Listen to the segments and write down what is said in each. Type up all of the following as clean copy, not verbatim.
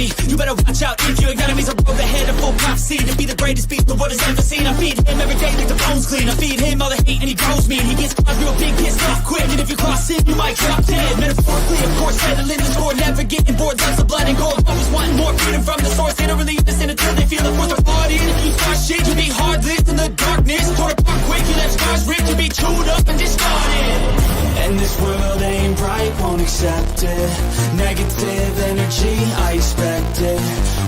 me. You better watch out if your enemy's a road ahead of full prophecy to be the greatest beast the world has ever seen. I feed him every day like the bones clean. I feed him all the hate and he grows me. And he gets caught real big, pissed off quick. And if you cross it, you might drop dead. Metaphorically, of course, settling the score. Never getting bored, lots of blood and gore. Always wanting more freedom from the source. They don't really listen until they feel the force of party. And if you start shit, you be heartless in the darkness. Torn apart quick, you left scars ripped. You be chewed up and discarded. And this world ain't right, won't accept it. Negative energy, I expect it.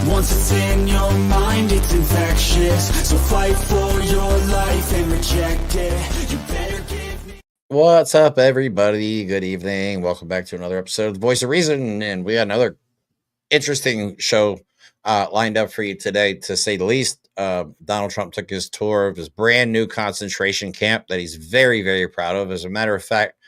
Once it's in your mind, it's infectious. So fight for your life and reject it. You better give me. What's up, everybody? Good evening. Welcome back to another episode of The Voice of Reason. And we got another interesting show lined up for you today, to say the least. Donald Trump took his tour of his brand new concentration camp that he's very, very proud of. As a matter of fact,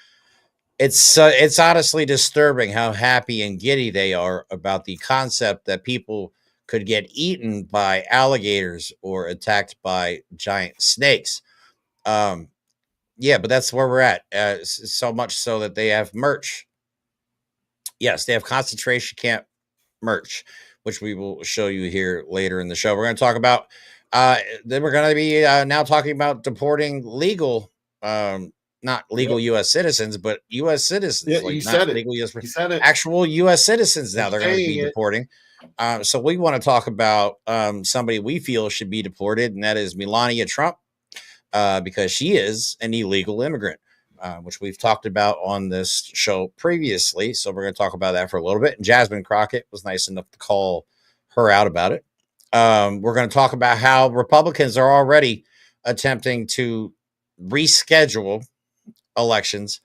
it's honestly disturbing how happy and giddy they are about the concept that people could get eaten by alligators or attacked by giant snakes. Yeah, but that's where we're at. So much so that they have merch. Yes, they have concentration camp merch, which we will show you here later in the show. We're going to talk about, then we're going to be now talking about deporting legal, not legal U.S. citizens, but U.S. citizens. Yeah, like you not said legal it. US, You said it. actual U.S. citizens now they're going to be deporting. So we want to talk about somebody we feel should be deported, and that is Melania Trump, because she is an illegal immigrant, which we've talked about on this show previously. So we're going to talk about that for a little bit. And Jasmine Crockett was nice enough to call her out about it. We're going to talk about how Republicans are already attempting to reschedule elections.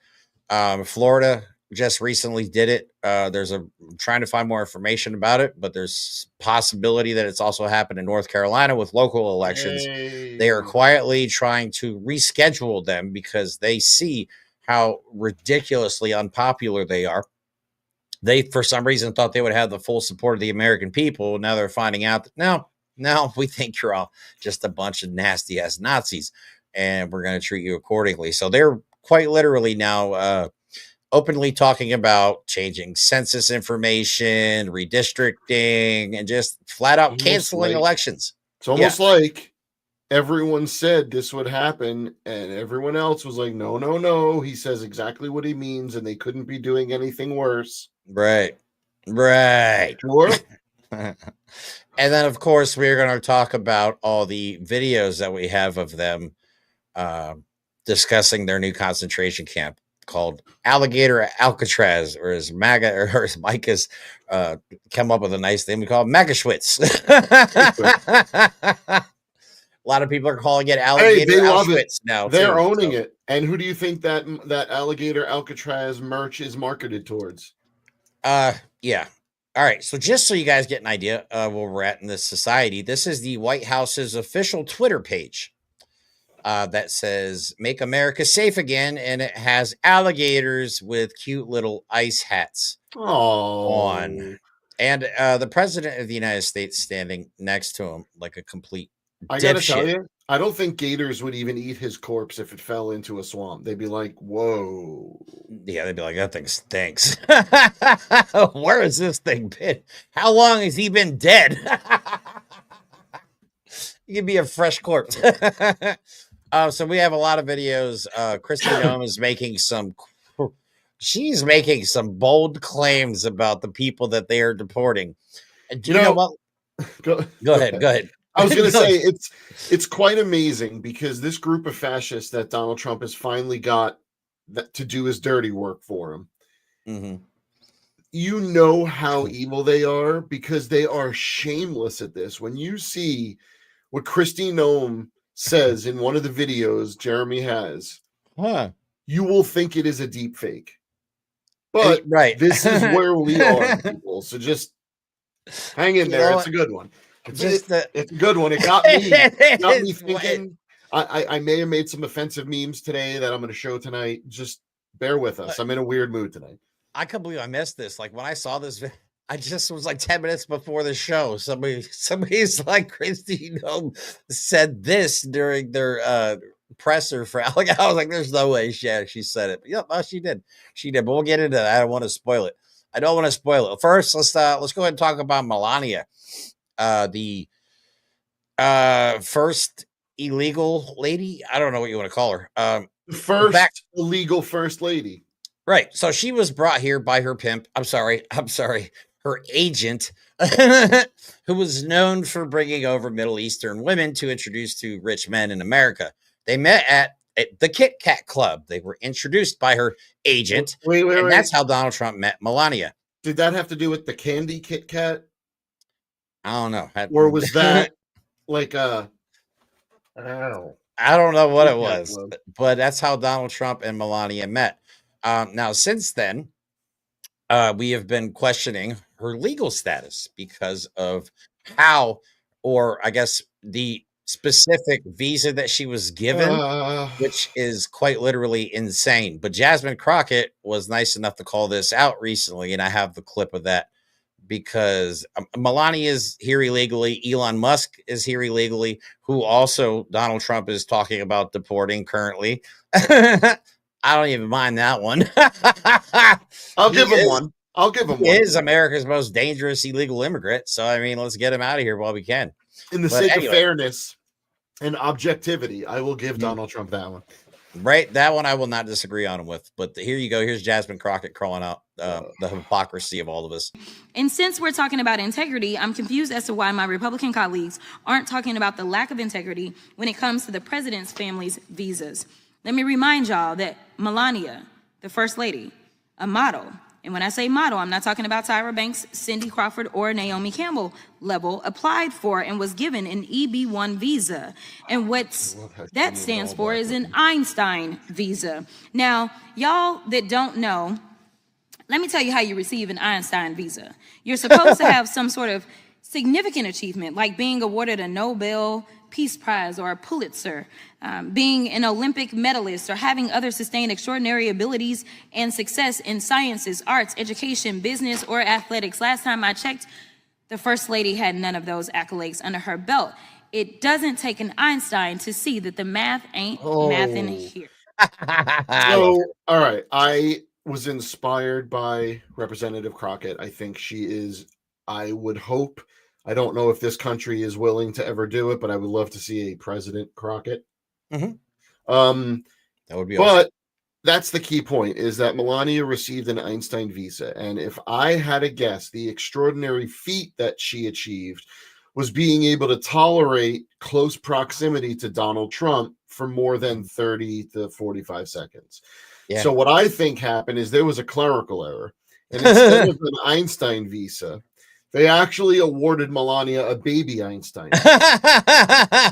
Florida just recently did it. Trying to find more information about it, but there's possibility that it's also happened in North Carolina with local elections. Hey. They are quietly trying to reschedule them because they see how ridiculously unpopular they are. They, for some reason, thought they would have the full support of the American people. Now they're finding out that no, we think you're all just a bunch of nasty ass Nazis, and we're going to treat you accordingly. So they're quite literally now openly talking about changing census information, redistricting, and just flat out canceling elections. It's almost like everyone said this would happen, and everyone else was like, no. He says exactly what he means, and they couldn't be doing anything worse. Right. Sure. And then, of course, we're going to talk about all the videos that we have of them discussing their new concentration camp called Alcatraz, or as Mike has come up with a nice thing we call Megashwitz. A lot of people are calling it Alligator Auschwitz now. They're owning it. And who do you think that Alligator Alcatraz merch is marketed towards? Yeah. All right. So just so you guys get an idea of where we're at in this society, this is the White House's official Twitter page that says "Make America Safe Again," and it has alligators with cute little ice hats on, and the president of the United States standing next to him like a complete I gotta tell you, I don't think gators would even eat his corpse if it fell into a swamp. They'd be like, whoa. Yeah, they'd be like, that thing stinks. Where has this thing been? How long has he been dead? He could be a fresh corpse. So we have a lot of videos. Kristi Noem is making she's making some bold claims about the people that they are deporting. And do you know what? Go ahead. I was going to say it's quite amazing because this group of fascists that Donald Trump has finally got to do his dirty work for him. Mm-hmm. You know how evil they are because they are shameless at this. When you see what Kristi Noem says in one of the videos Jeremy has, you will think it is a deep fake. But this is where we are, people. So just hang in there. It's a good one. It's a good one. It got me thinking. I may have made some offensive memes today that I'm going to show tonight. Just bear with us. I'm in a weird mood tonight. I can't believe I missed this. Like when I saw this, I just was like 10 minutes before the show. Somebody's like, Kristi Noem said this during their presser for Alec. I was like, there's no way she said it. But, yeah, well, she did. But we'll get into that. I don't want to spoil it. I don't want to spoil it. First, let's go ahead and talk about Melania, the first illegal lady. I don't know what you want to call her. The first illegal first lady. Right. So she was brought here by her pimp. I'm sorry. Her agent, who was known for bringing over Middle Eastern women to introduce to rich men in America. They met at the Kit Kat Club. They were introduced by her agent. Wait. That's how Donald Trump met Melania. Did that have to do with the candy Kit Kat? I don't know. Or was that like I don't know what it was, but that's how Donald Trump and Melania met. Now, since then, we have been questioning her legal status because of how, or I guess the specific visa that she was given, which is quite literally insane. But Jasmine Crockett was nice enough to call this out recently, and I have the clip of that because Melania is here illegally. Elon Musk is here illegally, who also Donald Trump is talking about deporting currently. I don't even mind that one. I'll give him one. He is America's most dangerous illegal immigrant. So, I mean, let's get him out of here while we can. In the sake of fairness and objectivity, I will give Donald Trump that one. Right. That one I will not disagree on him with. But here you go. Here's Jasmine Crockett crawling out the hypocrisy of all of us. And since we're talking about integrity, I'm confused as to why my Republican colleagues aren't talking about the lack of integrity when it comes to the president's family's visas. Let me remind y'all that Melania, the first lady, a model, and when I say model, I'm not talking about Tyra Banks, Cindy Crawford, or Naomi Campbell level, applied for and was given an EB-1 visa. And what that stands for is an Einstein visa. Now, y'all that don't know, let me tell you how you receive an Einstein visa. You're supposed to have some sort of significant achievement, like being awarded a Nobel Peace Prize or a Pulitzer, being an Olympic medalist, or having other sustained extraordinary abilities and success in sciences, arts, education, business, or athletics. Last time I checked, the First Lady had none of those accolades under her belt. It doesn't take an Einstein to see that the math ain't mathing here. So, all right, I was inspired by Representative Crockett. I think she is, I would hope, I don't know if this country is willing to ever do it, but I would love to see a President Crockett. Mm-hmm. That would be but awesome. That's the key point, is that Melania received an Einstein visa. And if I had to guess, the extraordinary feat that she achieved was being able to tolerate close proximity to Donald Trump for more than 30 to 45 seconds. Yeah. So what I think happened is there was a clerical error. And instead of an Einstein visa, they actually awarded Melania a baby Einstein.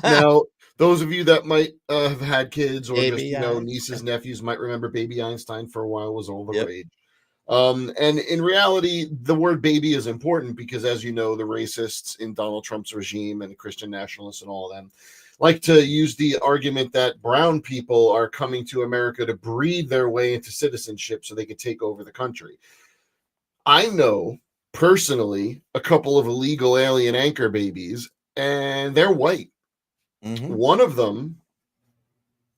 Now, those of you that might have had kids or baby just nieces, nephews might remember baby Einstein for a while was all the rage. And in reality, the word baby is important because, as you know, the racists in Donald Trump's regime and Christian nationalists and all of them like to use the argument that brown people are coming to America to breed their way into citizenship so they could take over the country. I know personally a couple of illegal alien anchor babies, and they're white. Mm-hmm. One of them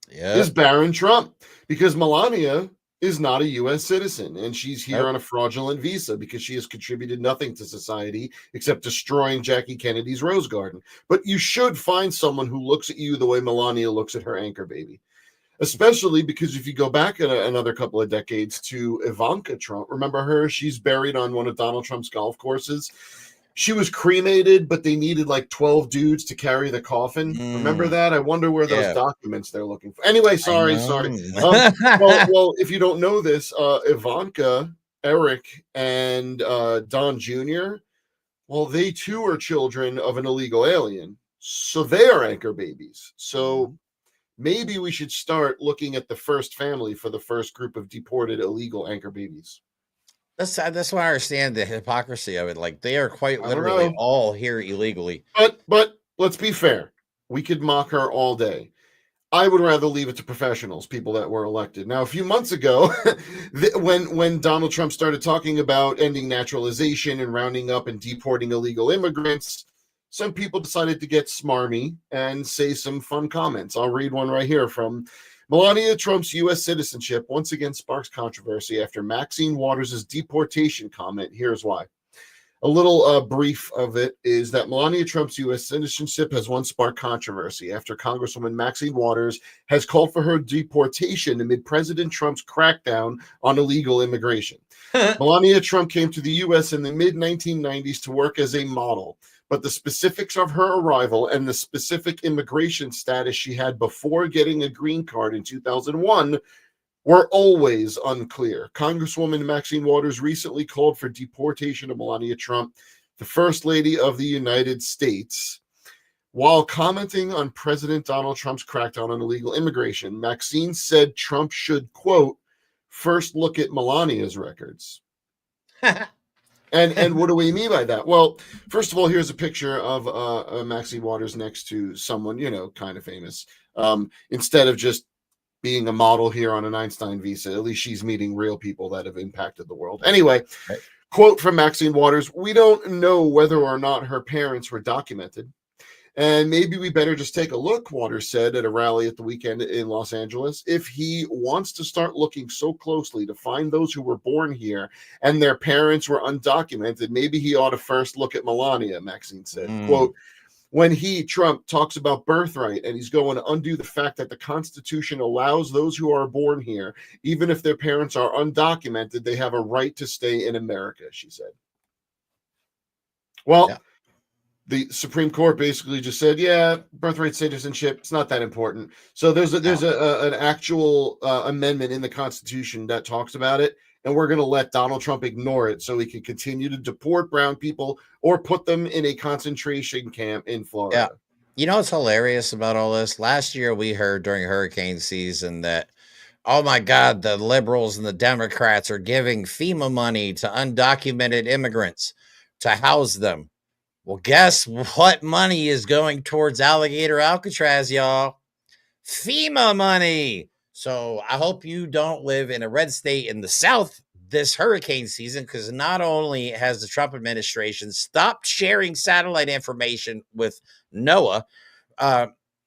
is Barron Trump, because Melania is not a U.S. citizen, and she's here on a fraudulent visa because she has contributed nothing to society except destroying Jackie Kennedy's Rose Garden. But you should find someone who looks at you the way Melania looks at her anchor baby. Especially because if you go back another couple of decades to Ivanka Trump, remember her? She's buried on one of Donald Trump's golf courses. She was cremated, but they needed like 12 dudes to carry the coffin. Remember that? I wonder where those documents they're looking for. Anyway, sorry. Well, if you don't know this, Ivanka, Eric, and Don Jr., well, they too are children of an illegal alien. So they are anchor babies. So maybe we should start looking at the first family for the first group of deported illegal anchor babies. That's why I understand the hypocrisy of it. Like, they are quite literally all here illegally. But let's be fair. We could mock her all day. I would rather leave it to professionals, people that were elected. Now, a few months ago, when Donald Trump started talking about ending naturalization and rounding up and deporting illegal immigrants, some people decided to get smarmy and say some fun comments. I'll read one right here from Melania Trump's U.S. citizenship once again sparks controversy after Maxine Waters' deportation comment. Here's why. A little brief of it is that Melania Trump's U.S. citizenship has once sparked controversy after Congresswoman Maxine Waters has called for her deportation amid President Trump's crackdown on illegal immigration. Melania Trump came to the U.S. in the mid-1990s to work as a model, but the specifics of her arrival and the specific immigration status she had before getting a green card in 2001 were always unclear. Congresswoman Maxine Waters recently called for deportation of Melania Trump, the First Lady of the United States. While commenting on President Donald Trump's crackdown on illegal immigration, Maxine said Trump should, quote, first look at Melania's records. And what do we mean by that? Well, first of all, here's a picture of Maxine Waters next to someone, kind of famous. Instead of just being a model here on an Einstein visa, at least she's meeting real people that have impacted the world. Anyway, right. Quote from Maxine Waters, "We don't know whether or not her parents were documented. And maybe we better just take a look," Waters said at a rally at the weekend in Los Angeles. "If he wants to start looking so closely to find those who were born here and their parents were undocumented, maybe he ought to first look at Melania," Maxine said. Quote, "When he, Trump, talks about birthright and he's going to undo the fact that the Constitution allows those who are born here, even if their parents are undocumented, they have a right to stay in America," she said. Well, yeah. The Supreme Court basically just said, yeah, birthright citizenship, it's not that important. So there's an actual amendment in the Constitution that talks about it, and we're going to let Donald Trump ignore it so he can continue to deport brown people or put them in a concentration camp in Florida. Yeah. You know what's hilarious about all this? Last year we heard during hurricane season that, oh my God, the liberals and the Democrats are giving FEMA money to undocumented immigrants to house them. Well, guess what money is going towards Alligator Alcatraz, y'all? FEMA money. So I hope you don't live in a red state in the South this hurricane season, because not only has the Trump administration stopped sharing satellite information with NOAA,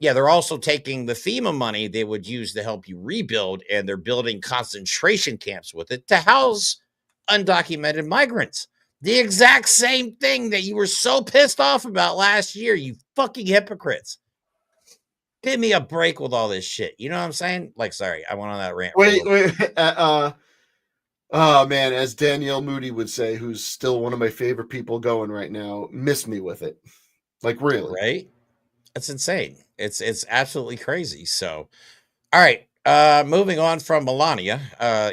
they're also taking the FEMA money they would use to help you rebuild, and they're building concentration camps with it to house undocumented migrants. The exact same thing that you were so pissed off about last year, you fucking hypocrites. Give me a break with all this shit. You know what I'm saying? Like, sorry, I went on that rant. Wait. Oh, man, as Danielle Moody would say, who's still one of my favorite people going right now, miss me with it. Like, really. Right? That's insane. It's absolutely crazy. So, all right. Moving on from Melania,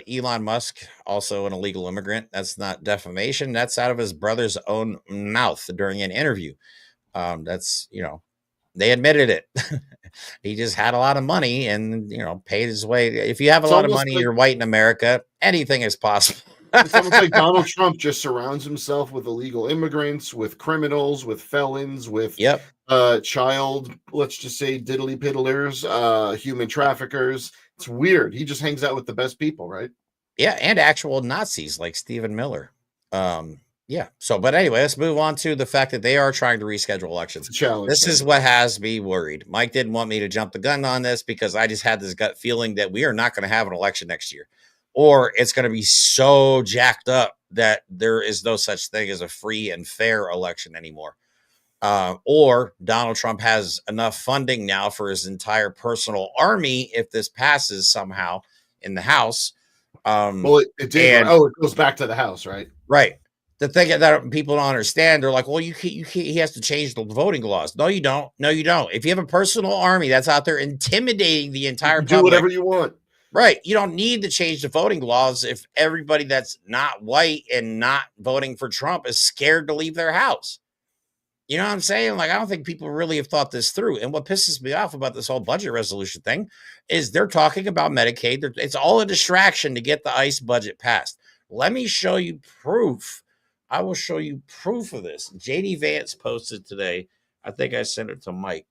Elon Musk, also an illegal immigrant. That's not defamation. That's out of his brother's own mouth during an interview. They admitted it. He just had a lot of money and, paid his way. If you have a lot of money, you're white in America, anything is possible. It's almost like Donald Trump just surrounds himself with illegal immigrants, with criminals, with felons, with child, let's just say diddly piddlers, human traffickers. It's weird. He just hangs out with the best people, right? Yeah, and actual Nazis like Stephen Miller. But anyway, let's move on to the fact that they are trying to reschedule elections. This is what has me worried. Mike didn't want me to jump the gun on this because I just had this gut feeling that we are not going to have an election next year, or it's going to be so jacked up that there is no such thing as a free and fair election anymore. Or Donald Trump has enough funding now for his entire personal army if this passes somehow in the House. It did. It goes back to the House, right? Right. The thing that people don't understand, they're like, well, you can't, he has to change the voting laws. No, you don't. No, you don't. If you have a personal army that's out there intimidating the entire public, do whatever you want. Right. You don't need to change the voting laws if everybody that's not white and not voting for Trump is scared to leave their house. You know what I'm saying? Like, I don't think people really have thought this through. And what pisses me off about this whole budget resolution thing is they're talking about Medicaid. It's all a distraction to get the ICE budget passed. Let me show you proof. I will show you proof of this. JD Vance posted today. I think I sent it to Mike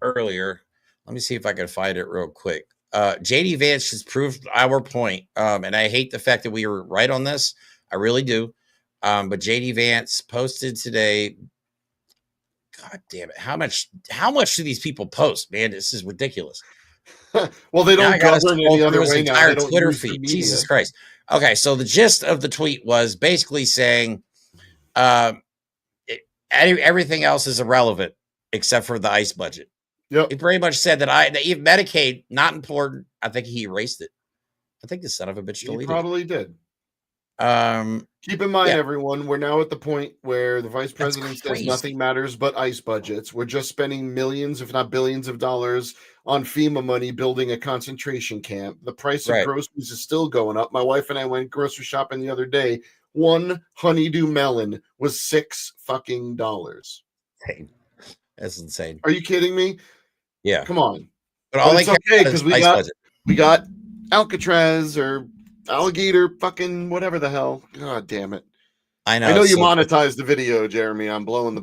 earlier. Let me see if I can find it real quick. JD Vance has proved our point. And I hate the fact that we were right on this. I really do. But JD Vance posted today. God damn it. How much do these people post, man? This is ridiculous. Well, they Now don't I got to govern scroll any through other his way now. entire They don't Twitter use the feed. media. Jesus Christ. Okay, so the gist of the tweet was basically saying uh, everything else is irrelevant except for the ICE budget. Yep. He pretty much said that even Medicaid, not important. I think he erased it. I think the son of a bitch He deleted probably did. it. Keep in mind, Yeah. everyone, we're now at the point where the vice president says crazy. nothing matters but ICE budgets. We're just spending millions, if not billions of dollars on FEMA money building a concentration camp. The price of Right. groceries is still going up. My wife and I went grocery shopping the other day. One honeydew melon was $6 fucking. That's insane. Are you kidding me? Yeah. Come on. But all But they it's okay because we ICE got budget. we got Alcatraz or Alligator fucking whatever the hell. God damn it. I know. I know you so monetized the video, Jeremy. I'm blowing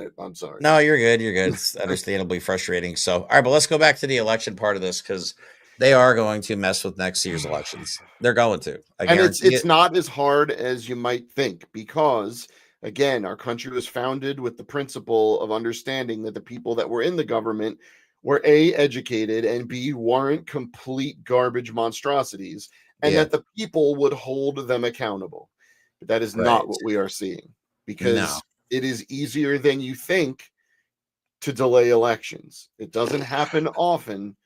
it. I'm sorry. No, you're good. You're good. It's understandably frustrating. So, all right, but let's go back to the election part of this because they are going to mess with next year's elections. They're going to. I And guarantee it's it. not as hard as you might think because again, our country was founded with the principle of understanding that the people that were in the government were A, educated, and B, weren't complete garbage monstrosities, and Yeah. that the people would hold them accountable. But that is not Right. what we are seeing because No. it is easier than you think to delay elections. It doesn't happen often,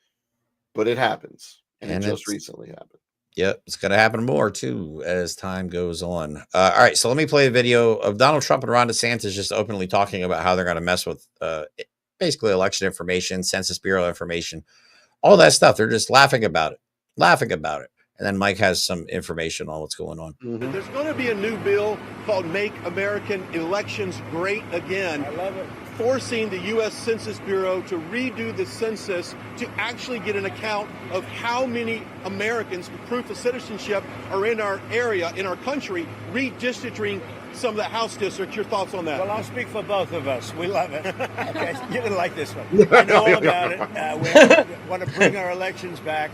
but it happens. And it just recently happened. Yep, it's going to happen more too as time goes on. All right, so let me play a video of Donald Trump and Ron DeSantis just openly talking about how they're going to mess with basically election information, Census Bureau information, all that stuff. They're just laughing about it. And then Mike has some information on what's going on. Mhm. There's going to be a new bill called Make American Elections Great Again. I love it. Forcing the U.S. Census Bureau to redo the census to actually get an account of how many Americans with proof of citizenship are in our area, in our country, redistricting some of the House districts. Your thoughts on that? Well, I'll speak for both of us. We love it. Okay, you're going to like this one. I know all about it. We want to bring our elections back.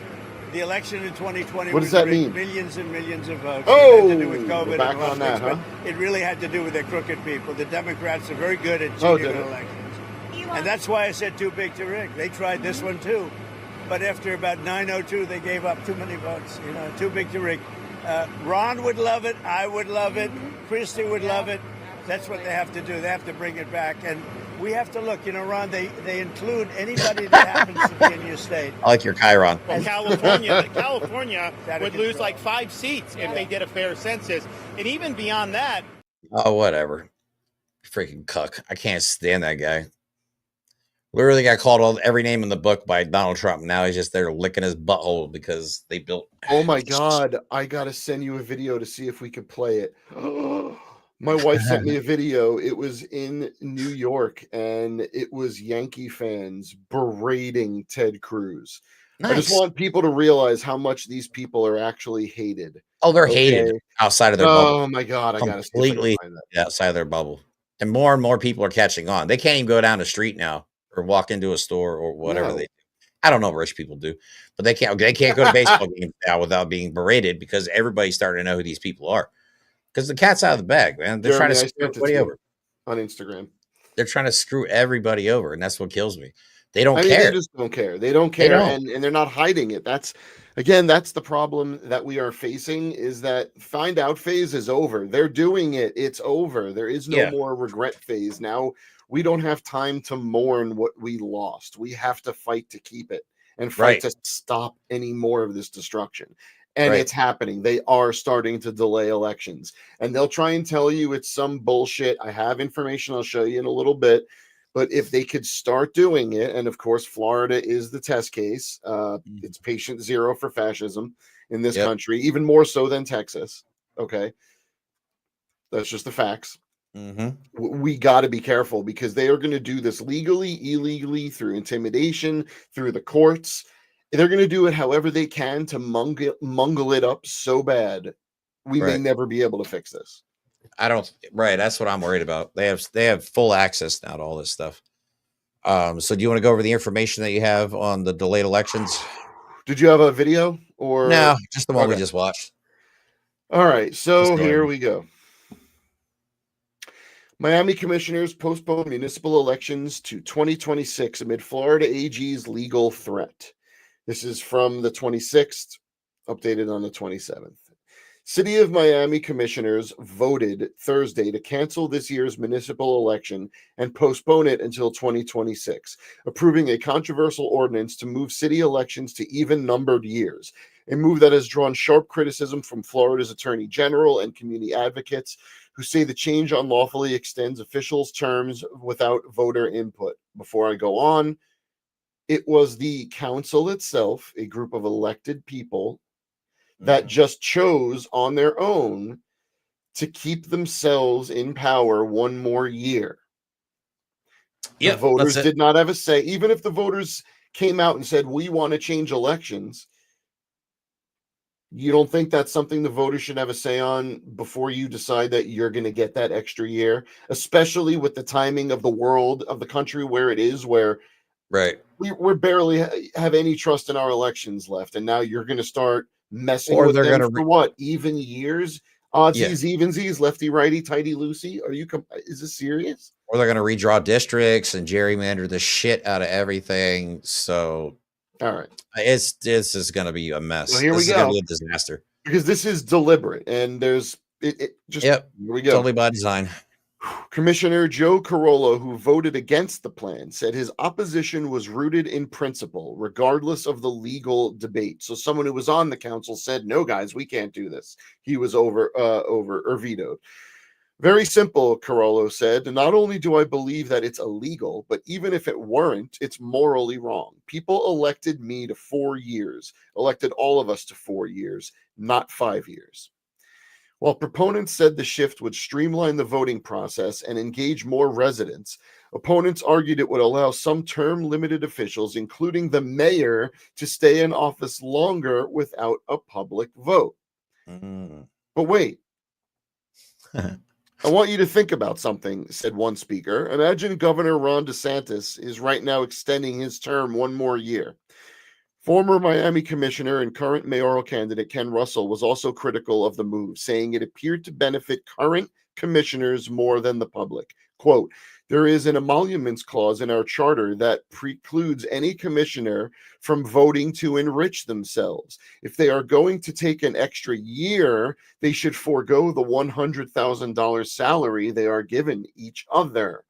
The election in 2020 What does that mean? Millions and millions of votes. Oh, it had to do with COVID we're back and a lot on of things, that, huh? but it really had to do with the crooked people. The Democrats are very good at Oh, cheating did on it? elections. And that's why I said too big to rig. They tried this one too. But after about 9:02, they gave up too many votes. You know, too big to rig. Ron would love it. I would love it. Christie would love it. That's what they have to do. They have to bring it back. And we have to look, you know, Ron, they include anybody that happens to be in your state. I like your Chiron. Well, California That would it lose can like 5 seats if they did a fair census. And even beyond that, Oh, whatever. Freaking cuck. I can't stand that guy. Literally got called every name in the book by Donald Trump. Now he's just there licking his butthole because they built. Oh my God. I got to send you a video to see if we could play it. My wife sent me a video. It was in New York and it was Yankee fans berating Ted Cruz. I just want people to realize how much these people are actually hated. Oh, they're hated outside of their bubble. Oh my God. I got to Completely outside of their bubble. And more people are catching on. They can't even go down the street now or walk into a store or whatever they do. I don't know what rich people do, but they can't go to baseball games now without being berated because everybody's starting to know who these people are. Because the cat's out of the bag, man. They're trying to screw everybody over on Instagram. They're trying to screw everybody over, and that's what kills me. They don't care. They just don't care. They don't care, and they're not hiding it. That's the problem that we are facing is that find out phase is over. They're doing it. It's over. There is no more regret phase. Now we don't have time to mourn what we lost. We have to fight to keep it and fight to stop any more of this destruction. And it's happening. They are starting to delay elections. And they'll try and tell you it's some bullshit. I have information I'll show you in a little bit. But if they could start doing it, and of course, Florida is the test case. It's patient zero for fascism in this country, even more so than Texas. Okay. That's just the facts. We got to be careful because they are going to do this legally, illegally, through intimidation, through the courts. They're going to do it however they can to mungle it up so bad we may never be able to fix this. That's what I'm worried about. They have full access now to all this stuff. So do you want to go over the information that you have on the delayed elections? Did you have a video or no? Just the one we just watched. All right, so here we go. Miami commissioners postpone municipal elections to 2026 amid Florida AG's legal threat. This is from the 26th, updated on the 27th. City of Miami commissioners voted Thursday to cancel this year's municipal election and postpone it until 2026, approving a controversial ordinance to move city elections to even-numbered years, a move that has drawn sharp criticism from Florida's attorney general and community advocates who say the change unlawfully extends officials' terms without voter input. Before I go on, it was the council itself, a group of elected people that just chose on their own to keep themselves in power one more year. The voters did not have a say. Even if the voters came out and said, we want to change elections, you don't think that's something the voters should have a say on before you decide that you're going to get that extra year, especially with the timing of the world, of the country where it is, where we're barely have any trust in our elections left. And now you're going to start messing with them for what, even years? Oddsies, evensies, lefty, righty, tighty, loosey. Is this serious? Or they're going to redraw districts and gerrymander the shit out of everything. So, all right, this is going to be a mess. Well, here this we is go. going to be a disaster because this is deliberate, and there's here we go, totally by design. Commissioner Joe Carollo, who voted against the plan, said his opposition was rooted in principle, regardless of the legal debate. So someone who was on the council said, no, guys, we can't do this. He was over or vetoed. Very simple, Carollo said. Not only do I believe that it's illegal, but even if it weren't, it's morally wrong. People elected me to 4 years, elected all of us to 4 years, not 5 years. While proponents said the shift would streamline the voting process and engage more residents, opponents argued it would allow some term-limited officials, including the mayor, to stay in office longer without a public vote. But wait. I want you to think about something, said one speaker. Imagine Governor Ron DeSantis is right now extending his term one more year. Former Miami commissioner and current mayoral candidate Ken Russell was also critical of the move, saying it appeared to benefit current commissioners more than the public. Quote, there is an emoluments clause in our charter that precludes any commissioner from voting to enrich themselves. If they are going to take an extra year, they should forego the $100,000 salary they are given each other.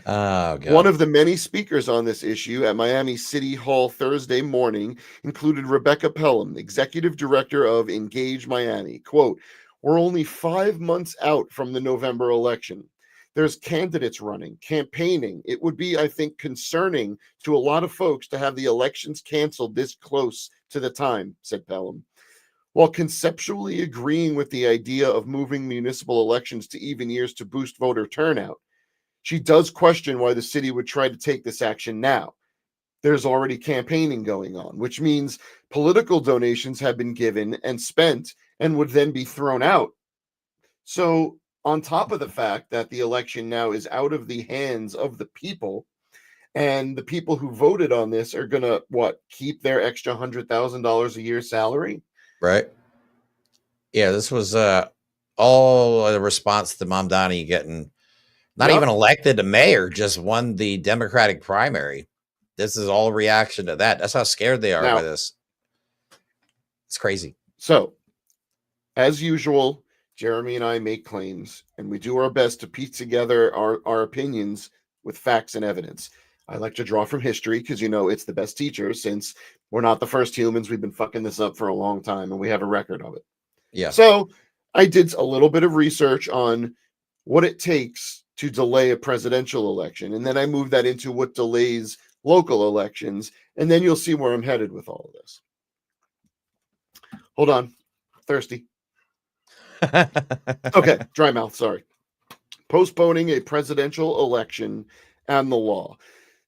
Oh, God. One of the many speakers on this issue at Miami City Hall Thursday morning included Rebecca Pelum, executive director of Engage Miami. Quote, we're only 5 months out from the November election. There's candidates running, campaigning. It would be, I think, concerning to a lot of folks to have the elections canceled this close to the time, said Pelum. While conceptually agreeing with the idea of moving municipal elections to even years to boost voter turnout, she does question why the city would try to take this action now. There's already campaigning going on, which means political donations have been given and spent and would then be thrown out. So on top of the fact that the election now is out of the hands of the people, and the people who voted on this are going to, keep their extra $100,000 a year salary? Right. Yeah, this was all a response to Mamdani getting not even elected to mayor, just won the Democratic primary. This is all a reaction to that. That's how scared they are by this. It's crazy. So, as usual, Jeremy and I make claims, and we do our best to piece together our opinions with facts and evidence. I like to draw from history because, it's the best teacher, since we're not the first humans. We've been fucking this up for a long time, and we have a record of it. Yeah. So I did a little bit of research on what it takes to delay a presidential election, and then I moved that into what delays local elections, and then you'll see where I'm headed with all of this. Hold on. Thirsty. Okay, dry mouth, sorry. Postponing a presidential election and the law.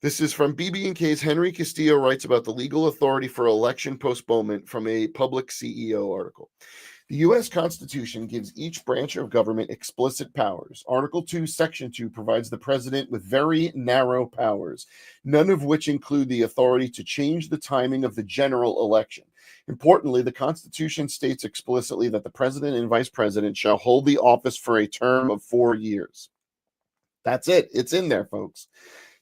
This is from BB&K's Henry Castillo writes about the legal authority for election postponement from a public CEO article. The U.S. Constitution gives each branch of government explicit powers. Article 2, Section 2 provides the president with very narrow powers, none of which include the authority to change the timing of the general election. Importantly, the Constitution states explicitly that the president and vice president shall hold the office for a term of 4 years. That's it. It's in there, folks.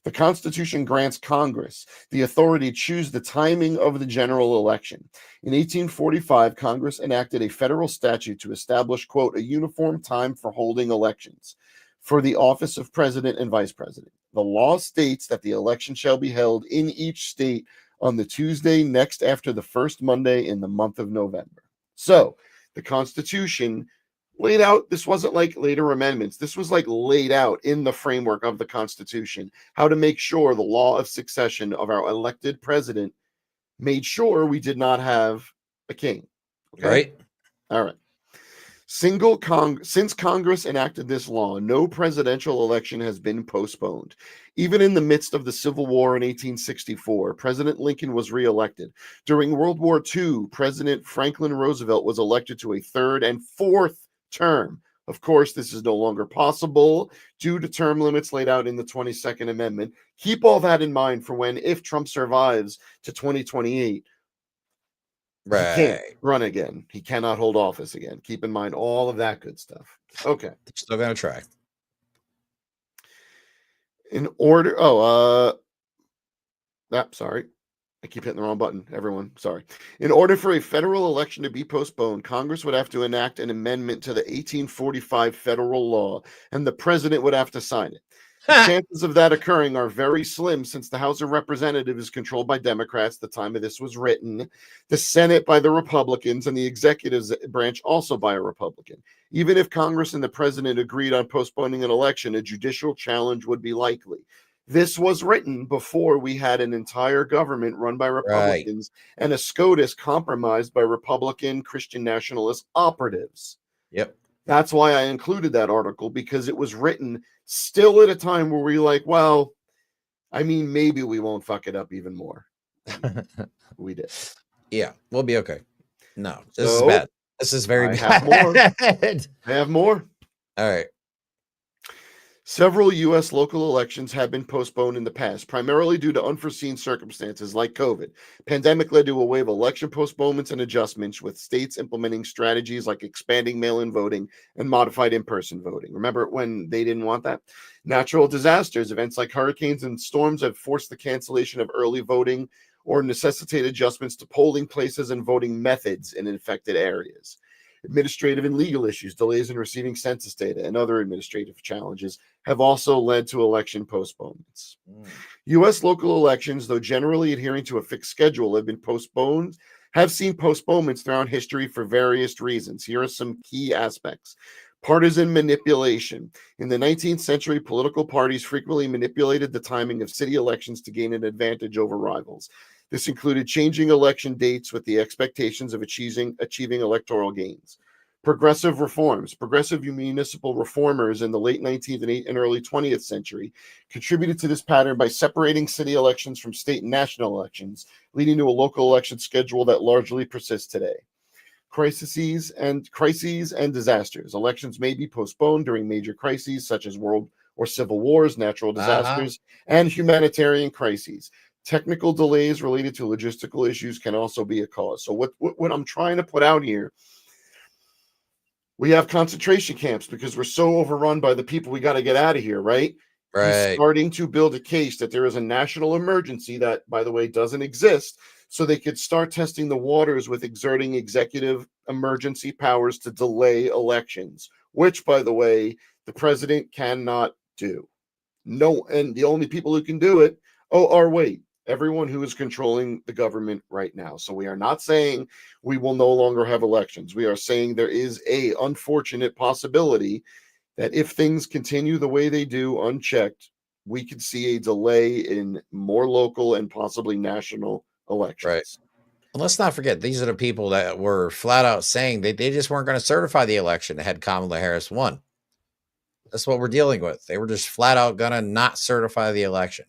The Constitution grants Congress the authority to choose the timing of the general election. In 1845, Congress enacted a federal statute to establish, quote, a uniform time for holding elections for the office of president and vice president. The law states that the election shall be held in each state on the Tuesday next after the first Monday in the month of November. So the Constitution laid out, this wasn't like later amendments, this was like laid out in the framework of the Constitution, how to make sure the law of succession of our elected president made sure we did not have a king. Okay? Right. All right. Since Congress enacted this law, no presidential election has been postponed. Even in the midst of the Civil War in 1864, President Lincoln was reelected. During World War II, President Franklin Roosevelt was elected to a third and fourth term. Of course, this is no longer possible due to term limits laid out in the 22nd Amendment. Keep all that in mind for when, if Trump survives to 2028, Right. he can't run again. He cannot hold office again. Keep in mind all of that good stuff. Okay. Still gonna try. In order, sorry. I keep hitting the wrong button, everyone. Sorry. In order for a federal election to be postponed, Congress would have to enact an amendment to the 1845 federal law, and the president would have to sign it. The chances of that occurring are very slim since the House of Representatives is controlled by Democrats at the time of this was written, the Senate by the Republicans, and the executive branch also by a Republican. Even if Congress and the president agreed on postponing an election, a judicial challenge would be likely. This was written before we had an entire government run by Republicans and a SCOTUS compromised by Republican Christian nationalist operatives. Yep. That's why I included that article, because it was written still at a time where we're like, well, I mean, maybe we won't fuck it up even more. We did. Yeah, we'll be okay. No, this is bad. This is very bad. I have more. All right. Several U.S. local elections have been postponed in the past, primarily due to unforeseen circumstances like COVID. Pandemic led to a wave of election postponements and adjustments, with states implementing strategies like expanding mail-in voting and modified in-person voting. Remember when they didn't want that? Natural disasters, events like hurricanes and storms have forced the cancellation of early voting or necessitate adjustments to polling places and voting methods in infected areas. Administrative and legal issues, delays in receiving census data, and other administrative challenges have also led to election postponements. U.S. local elections, though generally adhering to a fixed schedule, have seen postponements throughout history for various reasons. Here are some key aspects. Partisan manipulation. In the 19th century, political parties frequently manipulated the timing of city elections to gain an advantage over rivals. This included changing election dates with the expectations of achieving electoral gains. Progressive reforms. Progressive municipal reformers in the late 19th and early 20th century contributed to this pattern by separating city elections from state and national elections, leading to a local election schedule that largely persists today. Crises and disasters. Elections may be postponed during major crises such as world or civil wars, natural disasters, and humanitarian crises. Technical delays related to logistical issues can also be a cause. So what I'm trying to put out here, we have concentration camps because we're so overrun by the people we got to get out of here, right? He's starting to build a case that there is a national emergency that, by the way, doesn't exist, so they could start testing the waters with exerting executive emergency powers to delay elections, which, by the way, the president cannot do. No, and the only people who can do it everyone who is controlling the government right now. So we are not saying we will no longer have elections. We are saying there is a unfortunate possibility that if things continue the way they do unchecked, we could see a delay in more local and possibly national elections. Right. And let's not forget, these are the people that were flat out saying that they just weren't going to certify the election had Kamala Harris won. That's what we're dealing with. They were just flat out going to not certify the election.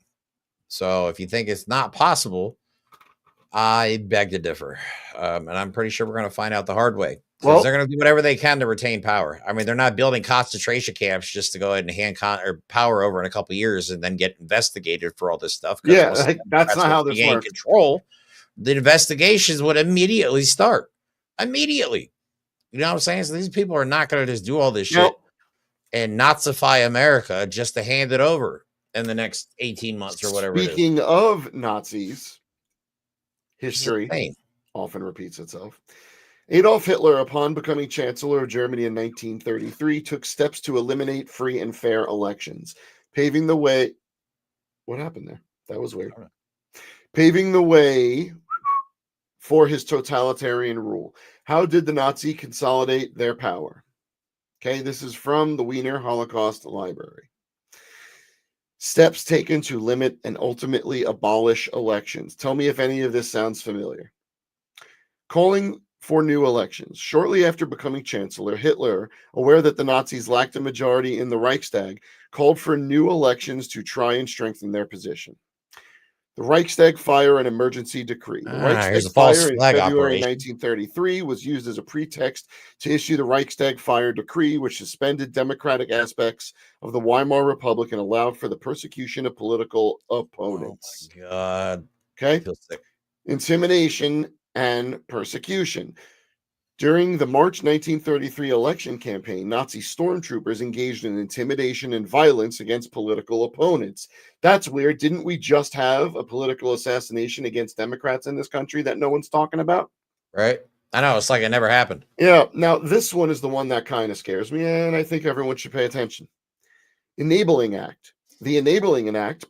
So if you think it's not possible, I beg to differ. And I'm pretty sure we're going to find out the hard way. Well, they're going to do whatever they can to retain power. I mean, they're not building concentration camps just to go ahead and hand power over in a couple of years and then get investigated for all this stuff. Yeah, that's not how this works. Control. The investigations would immediately start. Immediately. You know what I'm saying? So these people are not going to just do all this shit and Nazify America just to hand it over. in the next 18 months or whatever it is. Speaking of Nazis, It's history insane. often repeats itself. Adolf Hitler, upon becoming Chancellor of Germany in 1933, took steps to eliminate free and fair elections, paving the way. What happened there? That was weird. Paving the way for his totalitarian rule. How did the Nazi consolidate their power? Okay, this is from the Wiener Holocaust Library. Steps taken to limit and ultimately abolish elections. Tell me if any of this sounds familiar. Calling for new elections. Shortly after becoming chancellor, Hitler, aware that the Nazis lacked a majority in the Reichstag, called for new elections to try and strengthen their position. The Reichstag fire an emergency decree. The Here's a Reichstag false fire in flag February operation. 1933 was used as a pretext to issue the Reichstag fire decree, which suspended democratic aspects of the Weimar Republic and allowed for the persecution of political opponents. Oh my God. I Okay? feel sick. Intimidation and persecution. During the March 1933 election campaign, Nazi stormtroopers engaged in intimidation and violence against political opponents. That's weird. Didn't we just have a political assassination against Democrats in this country that no one's talking about? Right? I know. It's like it never happened. Yeah. Now, this one is the one that kind of scares me, and I think everyone should pay attention. Enabling Act. The Enabling Act,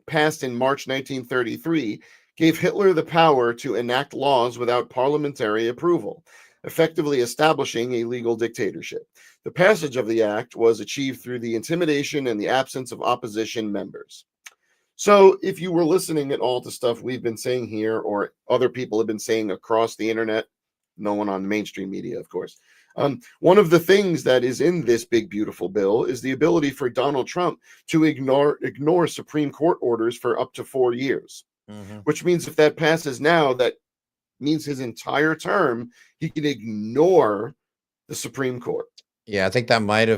passed in March 1933, gave Hitler the power to enact laws without parliamentary approval, effectively establishing a legal dictatorship. The passage of the act was achieved through the intimidation and the absence of opposition members. So if you were listening at all to stuff we've been saying here or other people have been saying across the internet, no one on mainstream media, of course, one of the things that is in this big, beautiful bill is the ability for Donald Trump to ignore Supreme Court orders for up to 4 years. Which means if that passes now, that means his entire term, he can ignore the Supreme Court. Yeah, I think they might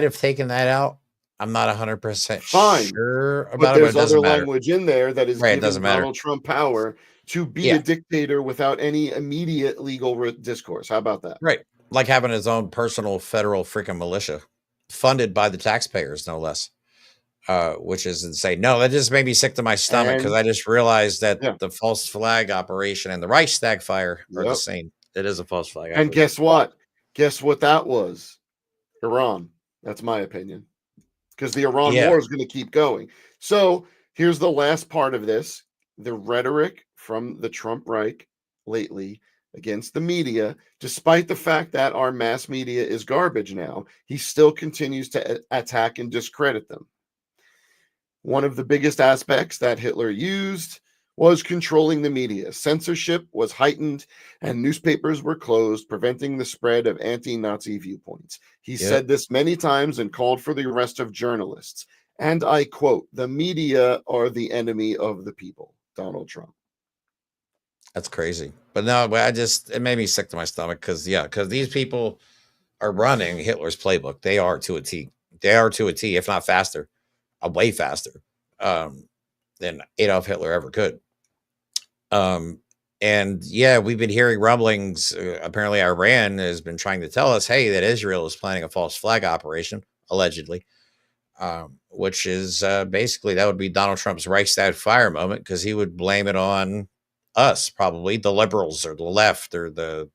have taken that out. I'm not 100% Fine, sure about but it, there's but it doesn't other matter. language in there that is Right, it giving doesn't matter. Donald Trump power to be Yeah. a dictator without any immediate legal discourse. How about that? Right. Like having his own personal federal freaking militia funded by the taxpayers, no less. Which is insane. No, that just made me sick to my stomach because And- I just realized that Yeah. the false flag operation and the Reichstag fire are the Yep. same. It is a false flag. And operation. guess what? Guess what that was? Iran. That's my opinion. Because the Iran Yeah. war is going to keep going. So here's the last part of this. The rhetoric from the Trump Reich lately against the media, despite the fact that our mass media is garbage now, he still continues to attack and discredit them. One of the biggest aspects that Hitler used was controlling the media. Censorship was heightened and newspapers were closed, preventing the spread of anti-Nazi viewpoints. He said this many times and called for the arrest of journalists. And I quote, "The media are the enemy of the people," Donald Trump. That's crazy. But no, but it made me sick to my stomach because these people are running Hitler's playbook. They are to a T. They are to a T, if not faster, way faster than Adolf Hitler ever could. And yeah, we've been hearing rumblings. Apparently, Iran has been trying to tell us, hey, that Israel is planning a false flag operation, allegedly, which is basically that would be Donald Trump's Reichstag fire moment because he would blame it on us, probably the liberals or the left or the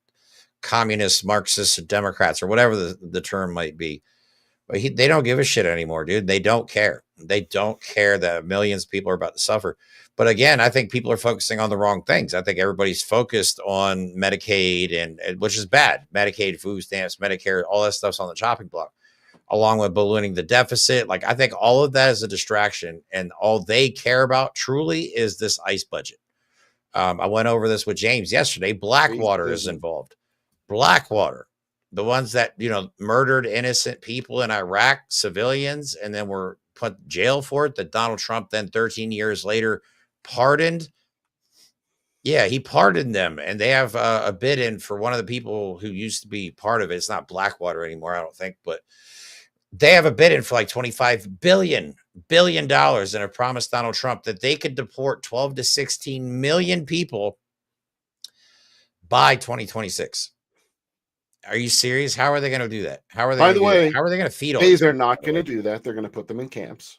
communist, Marxists, or Democrats or whatever the term might be. But they don't give a shit anymore, dude. They don't care. They don't care that millions of people are about to suffer. But again, I think people are focusing on the wrong things. I think everybody's focused on Medicaid and which is bad. Medicaid, food stamps, Medicare, all that stuff's on the chopping block, along with ballooning the deficit. Like I think all of that is a distraction, and all they care about truly is this ICE budget. I went over this with James yesterday. Blackwater is involved. Blackwater. The ones that, murdered innocent people in Iraq, civilians, and then were put in jail for it, that Donald Trump then 13 years later pardoned. Yeah, he pardoned them. And they have a bid in for one of the people who used to be part of it. It's not Blackwater anymore, I don't think, but they have a bid in for like $25 billion and have promised Donald Trump that they could deport 12 to 16 million people by 2026. Are you serious? How are they going to do that? How are they? By the way, how are they going to feed all? they're not going to do that. They're going to put them in camps.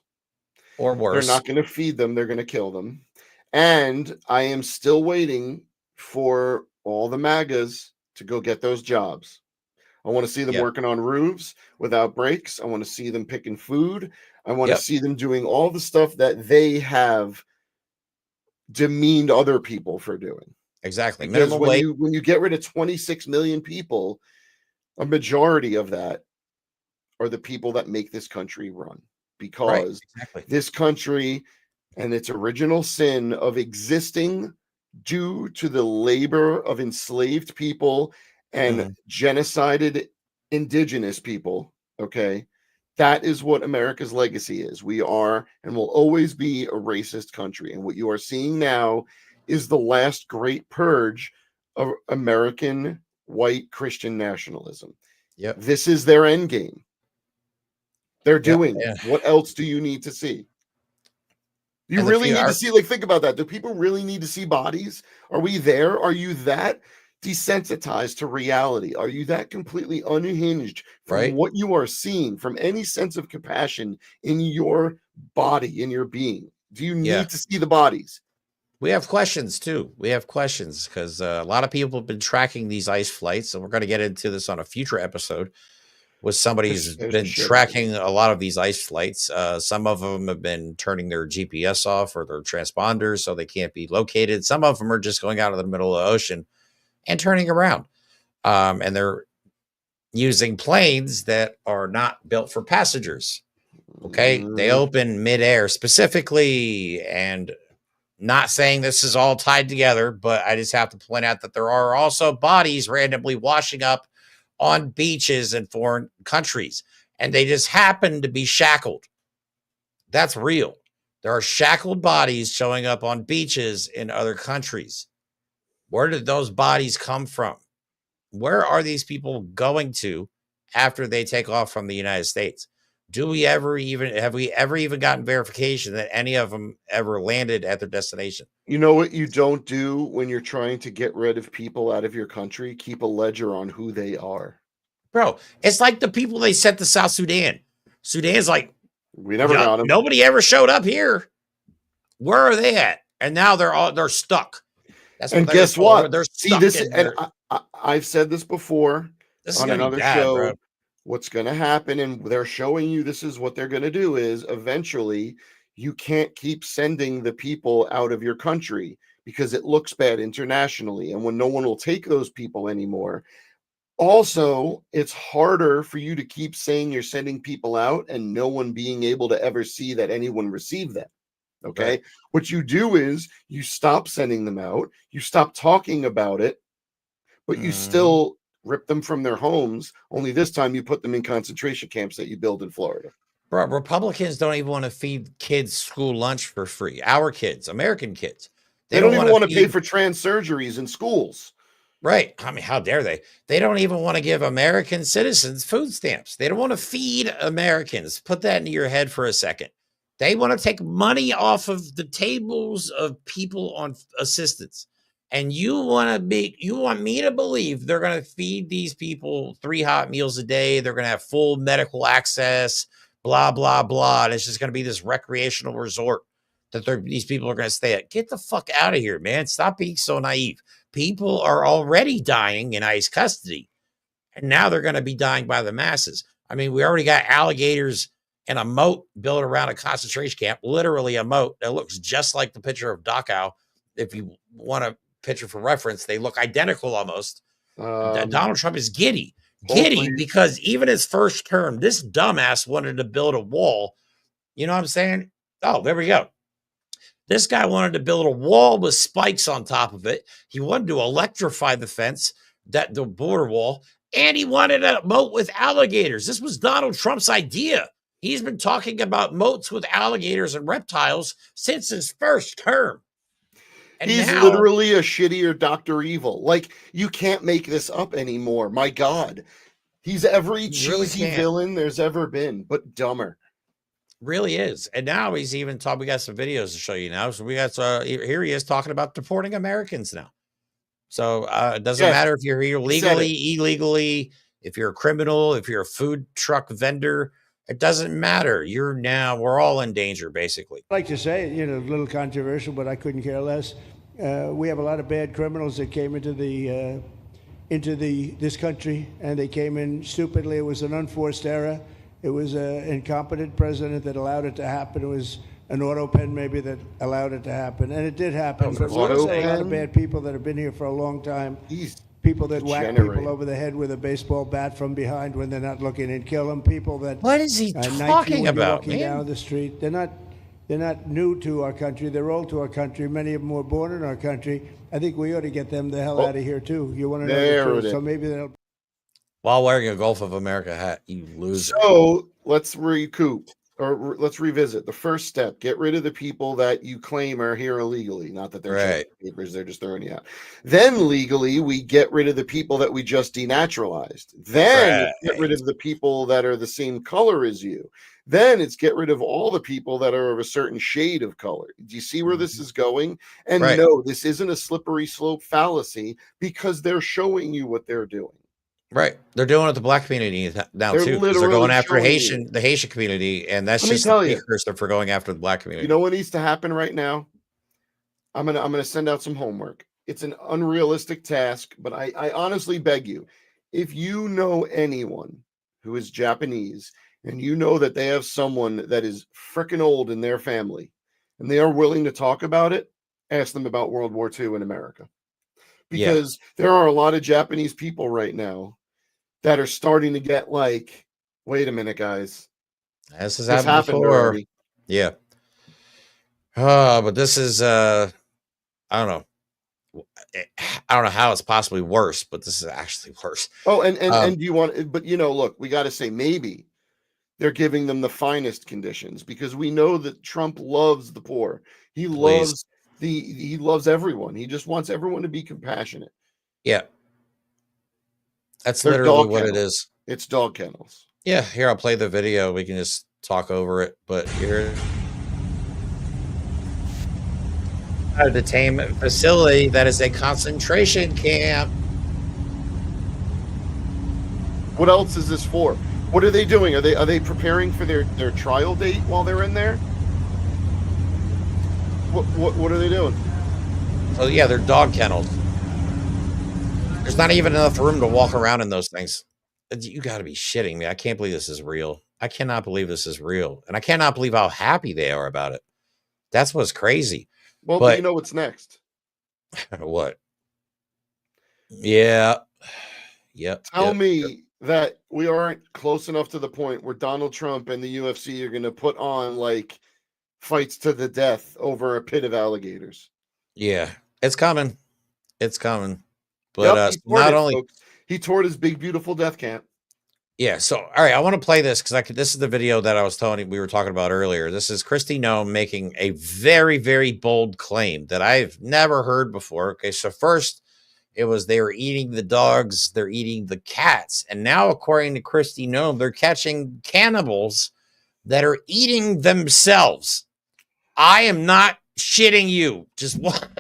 or They're worse. not going to feed them. They're going to kill them. And I am still waiting for all the MAGAs to go get those jobs. I want to see them Yep. working on roofs without breaks. I want to see them picking food. I want Yep. to see them doing all the stuff that they have demeaned other people for doing. Exactly. Because Minimum wage. when you get rid of 26 million people, a majority of that are the people that make this country run. Because Exactly. this country and its original sin of existing due to the labor of enslaved people and genocided indigenous people, okay, that is what America's legacy is. We are and will always be a racist country. And what you are seeing now is the last great purge of American white Christian nationalism. Yep. This is their end game. They're doing Yeah. it. What else do you need to see? You And really need to see, like, think about that. Do people really need to see bodies? Are we there? Are you that desensitized to reality? Are you that completely unhinged from what you are seeing, from any sense of compassion in your body, in your being? Do you need to see the bodies? We have questions too. We have questions because a lot of people have been tracking these ice flights, and we're going to get into this on a future episode with somebody who's been tracking a lot of these ice flights. Some of them have been turning their GPS off or their transponders so they can't be located. Some of them are just going out of the middle of the ocean and turning around. And they're using planes that are not built for passengers. Okay. They open midair specifically, and not saying this is all tied together, but I just have to point out that there are also bodies randomly washing up on beaches in foreign countries, and they just happen to be shackled. That's real. There are shackled bodies showing up on beaches in other countries. Where did those bodies come from? Where are these people going to after they take off from the United States? Have we ever even gotten verification that any of them ever landed at their destination? You know what you don't do when you're trying to get rid of people out of your country? Keep a ledger on who they are. Bro, it's like the people they sent to South Sudan. Sudan's like, we never got them. Nobody ever showed up here. Where are they at? And now they're stuck. That's and guess what? They're stuck. See, this, and I've said this before on another show. Bro. What's going to happen, and they're showing you this is what they're going to do, is eventually you can't keep sending the people out of your country because it looks bad internationally. And when no one will take those people anymore, also, it's harder for you to keep saying you're sending people out and no one being able to ever see that anyone received them. Okay. Right. What you do is you stop sending them out, you stop talking about it, but you still rip them from their homes. Only this time you put them in concentration camps that you build in Florida. Bro, Republicans don't even want to feed kids school lunch for free. Our kids, American kids. They don't even want to pay for trans surgeries in schools. Right. I mean, how dare they? They don't even want to give American citizens food stamps. They don't want to feed Americans. Put that into your head for a second. They want to take money off of the tables of people on assistance. And you want me to believe they're going to feed these people 3 hot meals a day. They're going to have full medical access, blah, blah, blah. And it's just going to be this recreational resort that these people are going to stay at. Get the fuck out of here, man. Stop being so naive. People are already dying in ICE custody. And now they're going to be dying by the masses. I mean, we already got alligators and a moat built around a concentration camp, literally a moat that looks just like the picture of Dachau. If you want a picture for reference, they look identical almost. Donald Trump is giddy because even his first term, this dumbass wanted to build a wall. You know what I'm saying? Oh, there we go. This guy wanted to build a wall with spikes on top of it. He wanted to electrify the fence, the border wall, and he wanted a moat with alligators. This was Donald Trump's idea. He's been talking about moats with alligators and reptiles since his first term. And he's literally a shittier Dr. Evil. Like, you can't make this up anymore. My God. He's every cheesy villain there's ever been, but dumber. Really is. And now he's even talking. We got some videos to show you now. So we got here he is talking about deporting Americans now. So it doesn't matter if you're here legally, illegally, if you're a criminal, if you're a food truck vendor, It doesn't matter. We're all in danger, basically. I like to say, a little controversial, but I couldn't care less. We have a lot of bad criminals that came into this country, and they came in stupidly. It was an unforced error. It was an incompetent president that allowed it to happen. It was an auto pen maybe that allowed it to happen, and it did happen. But we also have a lot of bad people that have been here for a long time. People that whack people over the head with a baseball bat from behind when they're not looking and kill them. People that what is he talking about? Walking down the street, they're not new to our country. They're old to our country. Many of them were born in our country. I think we ought to get them the hell out of here too. You want to know the truth? So maybe they'll. While wearing a Gulf of America hat, you lose. So let's recoup. Or let's revisit the first step. Get rid of the people that you claim are here illegally. Not that they're papers, they're just throwing you out. Then legally, we get rid of the people that we just denaturalized. Then get rid of the people that are the same color as you. Then it's get rid of all the people that are of a certain shade of color. Do you see where this is going? And no, this isn't a slippery slope fallacy because they're showing you what they're doing. Right. They're doing it the black community now too. They're going after the Haitian community, and that's just the precursor for going after the black community. You know what needs to happen right now? I'm gonna send out some homework. It's an unrealistic task, but I honestly beg you, if you know anyone who is Japanese and you know that they have someone that is freaking old in their family and they are willing to talk about it, ask them about World War II in America. Because there are a lot of Japanese people right now that are starting to get like, wait a minute, guys. This has happened before. Already. Yeah. But this is, I don't know. I don't know how it's possibly worse, but this is actually worse. Oh, and you want, but look, we got to say maybe they're giving them the finest conditions because we know that Trump loves the poor. He loves he loves everyone. He just wants everyone to be compassionate. Yeah. That's literally what it is. It's dog kennels. Yeah. Here, I'll play the video. We can just talk over it. But here, a detainment facility that is a concentration camp. What else is this for? What are they doing? Are they preparing for their trial date while they're in there? What are they doing? So yeah, they're dog kennels. There's not even enough room to walk around in those things. You got to be shitting me. I can't believe this is real. I cannot believe this is real. And I cannot believe how happy they are about it. That's what's crazy. Well, but you know what's next? What? Yeah. Yep. Tell me that we aren't close enough to the point where Donald Trump and the UFC are going to put on like fights to the death over a pit of alligators. Yeah, it's coming. It's coming. But not only folks. He toured his big, beautiful death camp. Yeah. So, all right, I want to play this because this is the video that I was telling you we were talking about earlier. This is Kristi Noem making a very, very bold claim that I've never heard before. Okay, so first it was they were eating the dogs, they're eating the cats, and now according to Kristi Noem, they're catching cannibals that are eating themselves. I am not shitting you. Just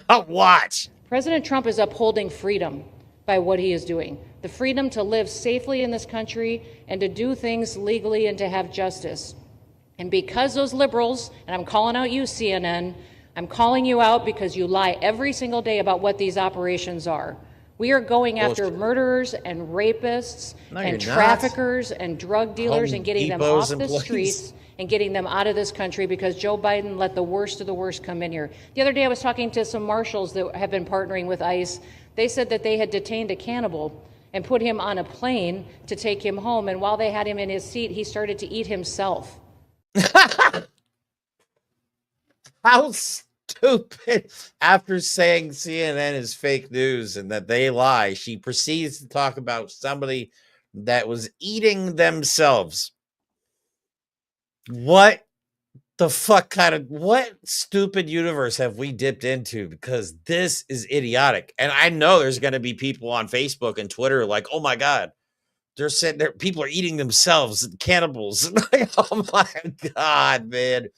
watch. President Trump is upholding freedom by what he is doing. The freedom to live safely in this country and to do things legally and to have justice. And because those liberals, and I'm calling out you, CNN, I'm calling you out because you lie every single day about what these operations are. We are going after murderers and rapists and traffickers and drug dealers and getting them off the streets and getting them out of this country because Joe Biden let the worst of the worst come in here. The other day I was talking to some marshals that have been partnering with ICE. They said that they had detained a cannibal and put him on a plane to take him home. And while they had him in his seat, he started to eat himself. How stupid. After saying CNN is fake news and that they lie, she proceeds to talk about somebody that was eating themselves. What the fuck what stupid universe have we dipped into? Because this is idiotic. And I know there's going to be people on Facebook and Twitter like, oh my God, they're sitting there, people are eating themselves, cannibals. Oh my God, man.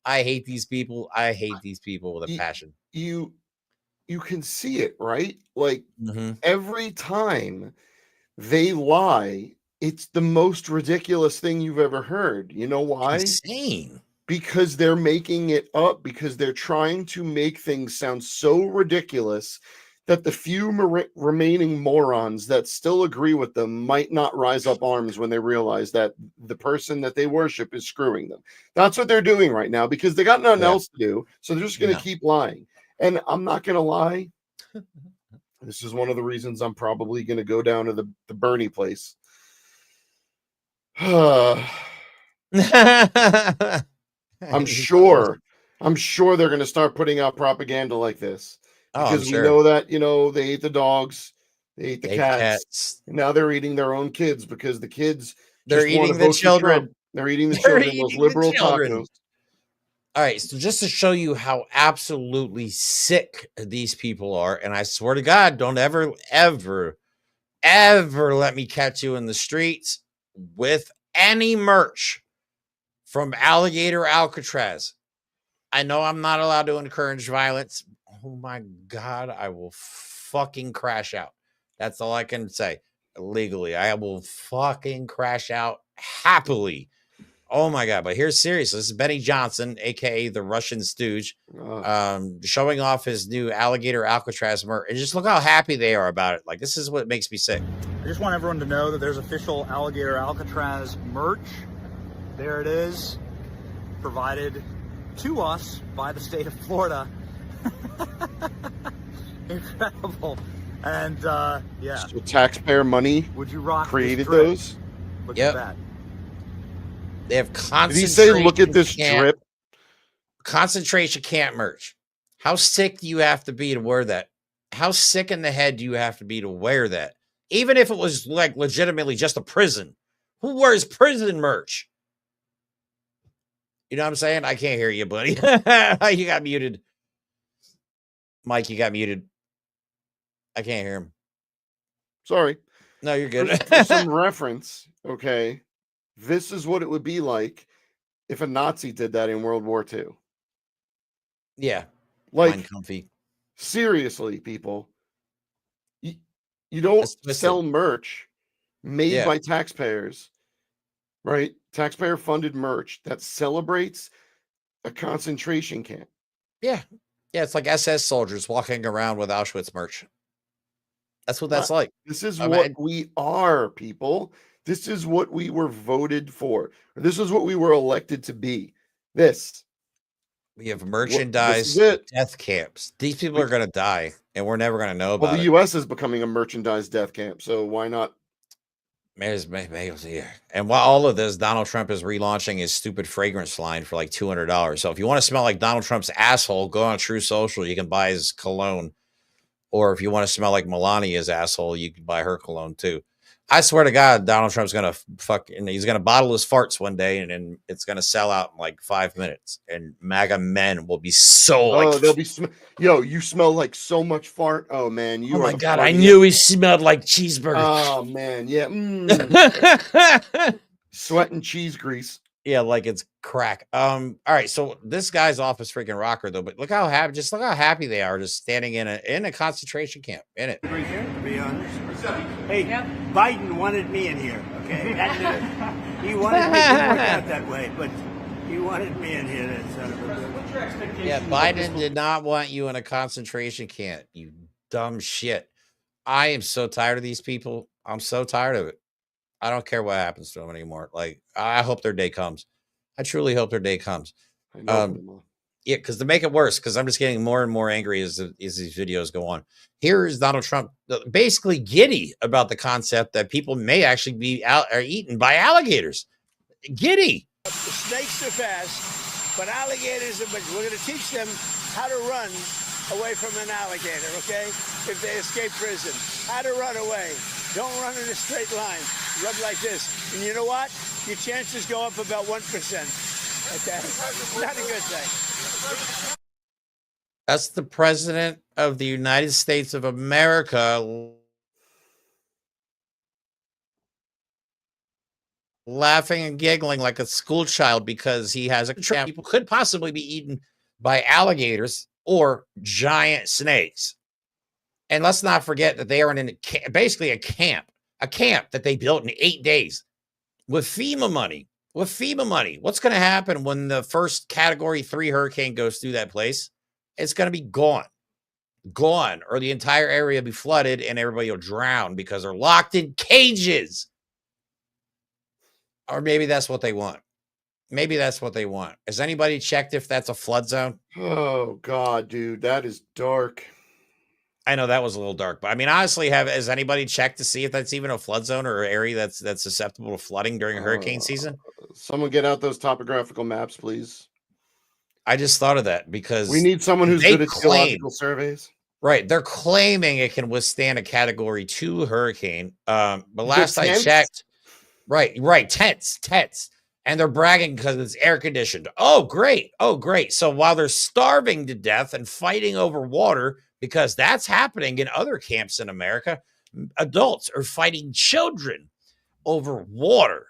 I hate these people. I hate these people with a passion. You can see it, right? Like every time they lie, It's the most ridiculous thing you've ever heard. You know why? Insane. Because they're making it up, because they're trying to make things sound so ridiculous that the few remaining morons that still agree with them might not rise up arms when they realize that the person that they worship is screwing them. That's what they're doing right now, because they got nothing else to do. So they're just going to keep lying. And I'm not going to lie. This is one of the reasons I'm probably going to go down to the Bernie place. I'm sure they're going to start putting out propaganda like this, because we know that, they ate the dogs, they ate the cats, and now they're eating their own kids, because the kids they're eating the children. They're eating the children, those liberal tacos. All right, so just to show you how absolutely sick these people are, and I swear to God, don't ever let me catch you in the streets with any merch from Alligator Alcatraz. I know I'm not allowed to encourage violence. Oh my God, I will fucking crash out. That's all I can say. Legally, I will fucking crash out happily. Oh my God. But here's serious. This is Benny Johnson, aka the Russian stooge, showing off his new Alligator Alcatraz merch. And just look how happy they are about it. Like, this is what makes me sick. I just want everyone to know that there's official Alligator Alcatraz merch. There it is, provided to us by the state of Florida. Incredible. And yeah. So taxpayer money would you rock created those? Look at that. They have concentration. Did he say, look at this drip? Concentration camp merch. How sick do you have to be to wear that? How sick in the head do you have to be to wear that? Even if it was like legitimately just a prison. Who wears prison merch? You know what I'm saying? I can't hear you, buddy. You got muted. Mike, you got muted. I can't hear him. Sorry. No, you're good. For some reference, okay, this is what it would be like if a Nazi did that in World War II. Yeah. Like, comfy. Seriously, people. You don't sell merch made by taxpayers, right? Taxpayer-funded merch that celebrates a concentration camp. Yeah. Yeah, it's like SS soldiers walking around with Auschwitz merch. That's what that's like. This is what we are, people. This is what we were voted for. This is what we were elected to be. We have merchandise death camps. These people are going to die, and we're never going to know about it. Well, the U.S. is becoming a merchandise death camp, so why not? And while all of this, Donald Trump is relaunching his stupid fragrance line for like $200. So if you want to smell like Donald Trump's asshole, go on True Social. You can buy his cologne. Or if you want to smell like Melania's asshole, you can buy her cologne too. I swear to God, Donald Trump's going to he's going to bottle his farts one day and it's going to sell out in like 5 minutes. And MAGA men will be so they'll be, you smell like so much fart. Oh man. Oh my God. I knew he smelled like cheeseburger. Oh man. Yeah. Sweat and cheese grease. Yeah, like it's crack. All right, so this guy's off his freaking rocker though, but look how happy they are just standing in a concentration camp in it. Right here, to be honest. Hey, Biden wanted me in here, okay? He wanted me to work out that way, but he wanted me in here. That son of a bitch. What's your expectation? Yeah, Biden did not want you in a concentration camp, you dumb shit. I am so tired of these people. I'm so tired of it. I don't care what happens to them anymore. Like, I hope their day comes. I truly hope their day comes. I know. Yeah, because to make it worse, because I'm just getting more and more angry as these videos go on. Here is Donald Trump basically giddy about the concept that people may actually be eaten by alligators. Giddy. The snakes are fast, but alligators are. But we're going to teach them how to run away from an alligator. Okay, if they escape prison, how to run away. Don't run in a straight line. Run like this. And you know what? Your chances go up about 1%. Okay? Not a good thing. That's the president of the United States of America laughing and giggling like a school child because he has a trap. People could possibly be eaten by alligators or giant snakes. And let's not forget that they are in basically a camp. a camp that they built in 8 days with FEMA money. With FEMA money, what's going to happen when the first Category 3 hurricane goes through that place? It's going to be gone, or the entire area will be flooded and everybody will drown because they're locked in cages. Or maybe that's what they want. Maybe that's what they want. Has anybody checked if that's a flood zone? Oh God, dude, that is dark. I know that was a little dark, but I mean, honestly, has anybody checked to see if that's even a flood zone or an area that's susceptible to flooding during hurricane season? Someone get out those topographical maps, please. I just thought of that because we need someone who's good at geological surveys. Right, they're claiming it can withstand a Category 2 hurricane. But last I checked, right, tents, and they're bragging because it's air conditioned. Oh, great. So while they're starving to death and fighting over water, because that's happening in other camps in America, adults are fighting children over water,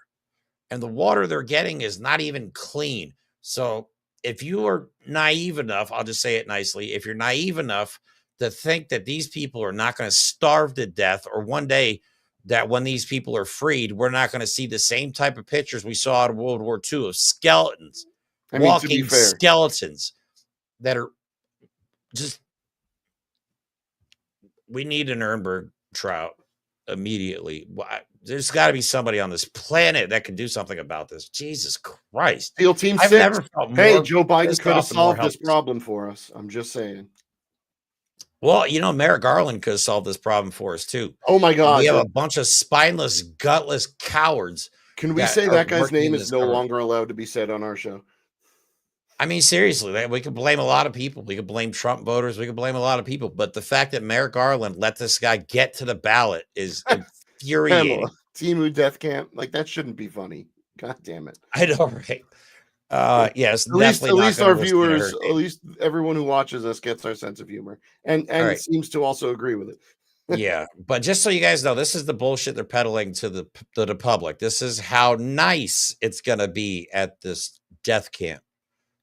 and the water they're getting is not even clean. So if you are naive enough, I'll just say it nicely, if you're naive enough to think that these people are not going to starve to death, or one day that when these people are freed, we're not going to see the same type of pictures we saw in World War II of skeletons, walking skeletons that are just, we need an Nuremberg trial immediately. There's got to be somebody on this planet that can do something about this. Jesus Christ. SEAL Team 6. Never felt more hey, Joe Biden could have solved this problem for us. I'm just saying. Well, you know, Merrick Garland could have solved this problem for us too. Oh my God. We have a bunch of spineless, gutless cowards. Can we say that guy's name is no longer allowed to be said on our show? I mean, seriously, we could blame a lot of people. We could blame Trump voters. We could blame a lot of people. But the fact that Merrick Garland let this guy get to the ballot is infuriating. Timu Death Camp. Like, that shouldn't be funny. God damn it. I know, right? Yes, at least our viewers, at least everyone who watches us gets our sense of humor and right. Seems to also agree with it. Yeah, but just so you guys know, this is the bullshit they're peddling to the public. This is how nice it's going to be at this death camp.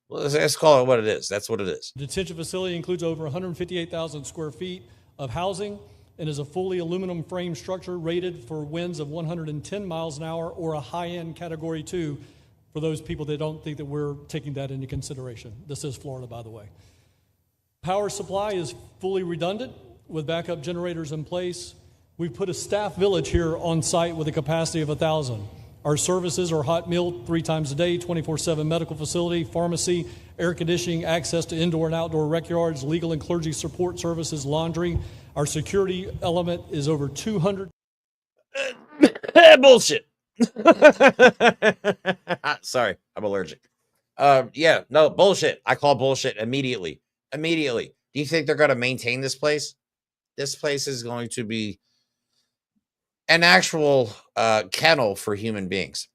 Let's call it what it is. That's what it is. The detention facility includes over 158,000 square feet of housing and is a fully aluminum frame structure rated for winds of 110 miles an hour or a high-end Category 2 for those people that don't think that we're taking that into consideration. This is Florida, by the way. Power supply is fully redundant with backup generators in place. We've put a staff village here on site with a capacity of 1,000. Our services are hot meal 3 times a day, 24/7 medical facility, pharmacy, air conditioning, access to indoor and outdoor rec yards, legal and clergy support services, laundry. Our security element is over 200. Bullshit. Sorry, I'm allergic. Yeah, no, bullshit. I call bullshit immediately. Do you think they're going to maintain this place? This place is going to be an actual kennel for human beings.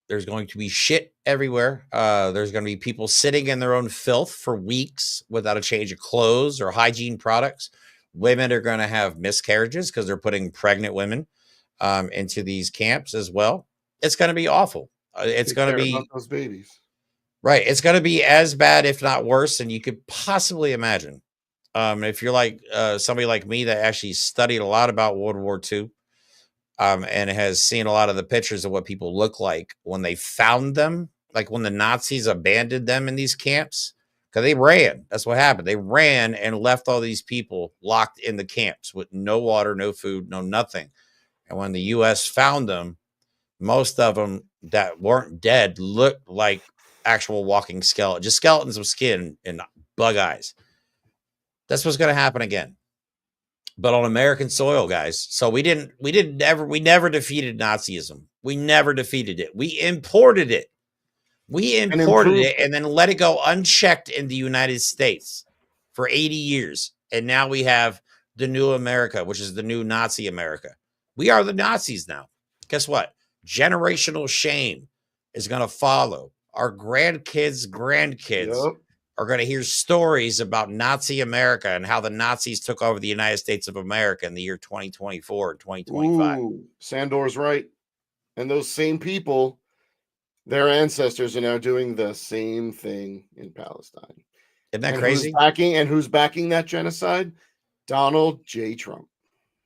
There's going to be shit everywhere. There's going to be people sitting in their own filth for weeks without a change of clothes or hygiene products. Women are going to have miscarriages because they're putting pregnant women into these camps as well. It's going to be awful. It's going to be those babies. Right. It's going to be as bad, if not worse, than you could possibly imagine. If you're like somebody like me that actually studied a lot about World War II, and has seen a lot of the pictures of what people look like when they found them, like when the Nazis abandoned them in these camps, because they ran. That's what happened. They ran and left all these people locked in the camps with no water, no food, no nothing. And when the U.S. found them, most of them that weren't dead looked like actual walking skeletons, just skeletons with skin and bug eyes. That's what's going to happen again. But on American soil, guys. So we never defeated Nazism. We never defeated it. We imported it. And then let it go unchecked in the United States for 80 years. And now we have the new America, which is the new Nazi America. We are the Nazis now. Guess what? Generational shame is going to follow. Our grandkids' grandkids are going to hear stories about Nazi America and how the Nazis took over the United States of America in the year 2024 and 2025. Ooh, Sandor's right. And those same people, their ancestors are now doing the same thing in Palestine. Isn't that crazy? Who's backing that genocide? Donald J. Trump.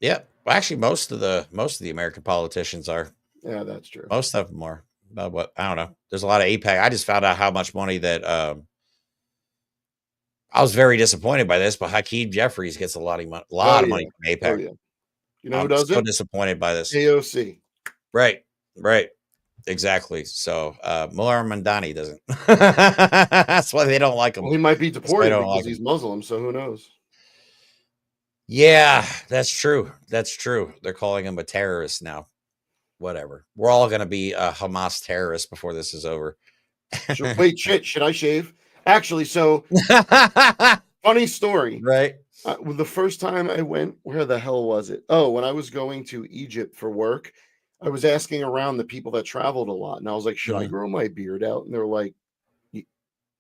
Yeah. Well, actually, most of the American politicians are. Yeah, that's true. Most of them are. What I don't know. There's a lot of APAC. I just found out how much money that. I was very disappointed by this, but Hakeem Jeffries gets a lot of money. Of money from APAC. Oh, yeah. You know who I'm does so it? disappointed by this. AOC. Right. Exactly. So Mullah Mandani doesn't. That's why they don't like him. Well, he might be deported because like he's Muslim, so who knows? Yeah, that's true. They're calling him a terrorist now. Whatever. We're all going to be Hamas terrorists before this is over. Wait, should I shave? Actually, so funny story. Right. The first time I went, where the hell was it? Oh, when I was going to Egypt for work, I was asking around the people that traveled a lot, and I was like, should I grow my beard out? And they're like,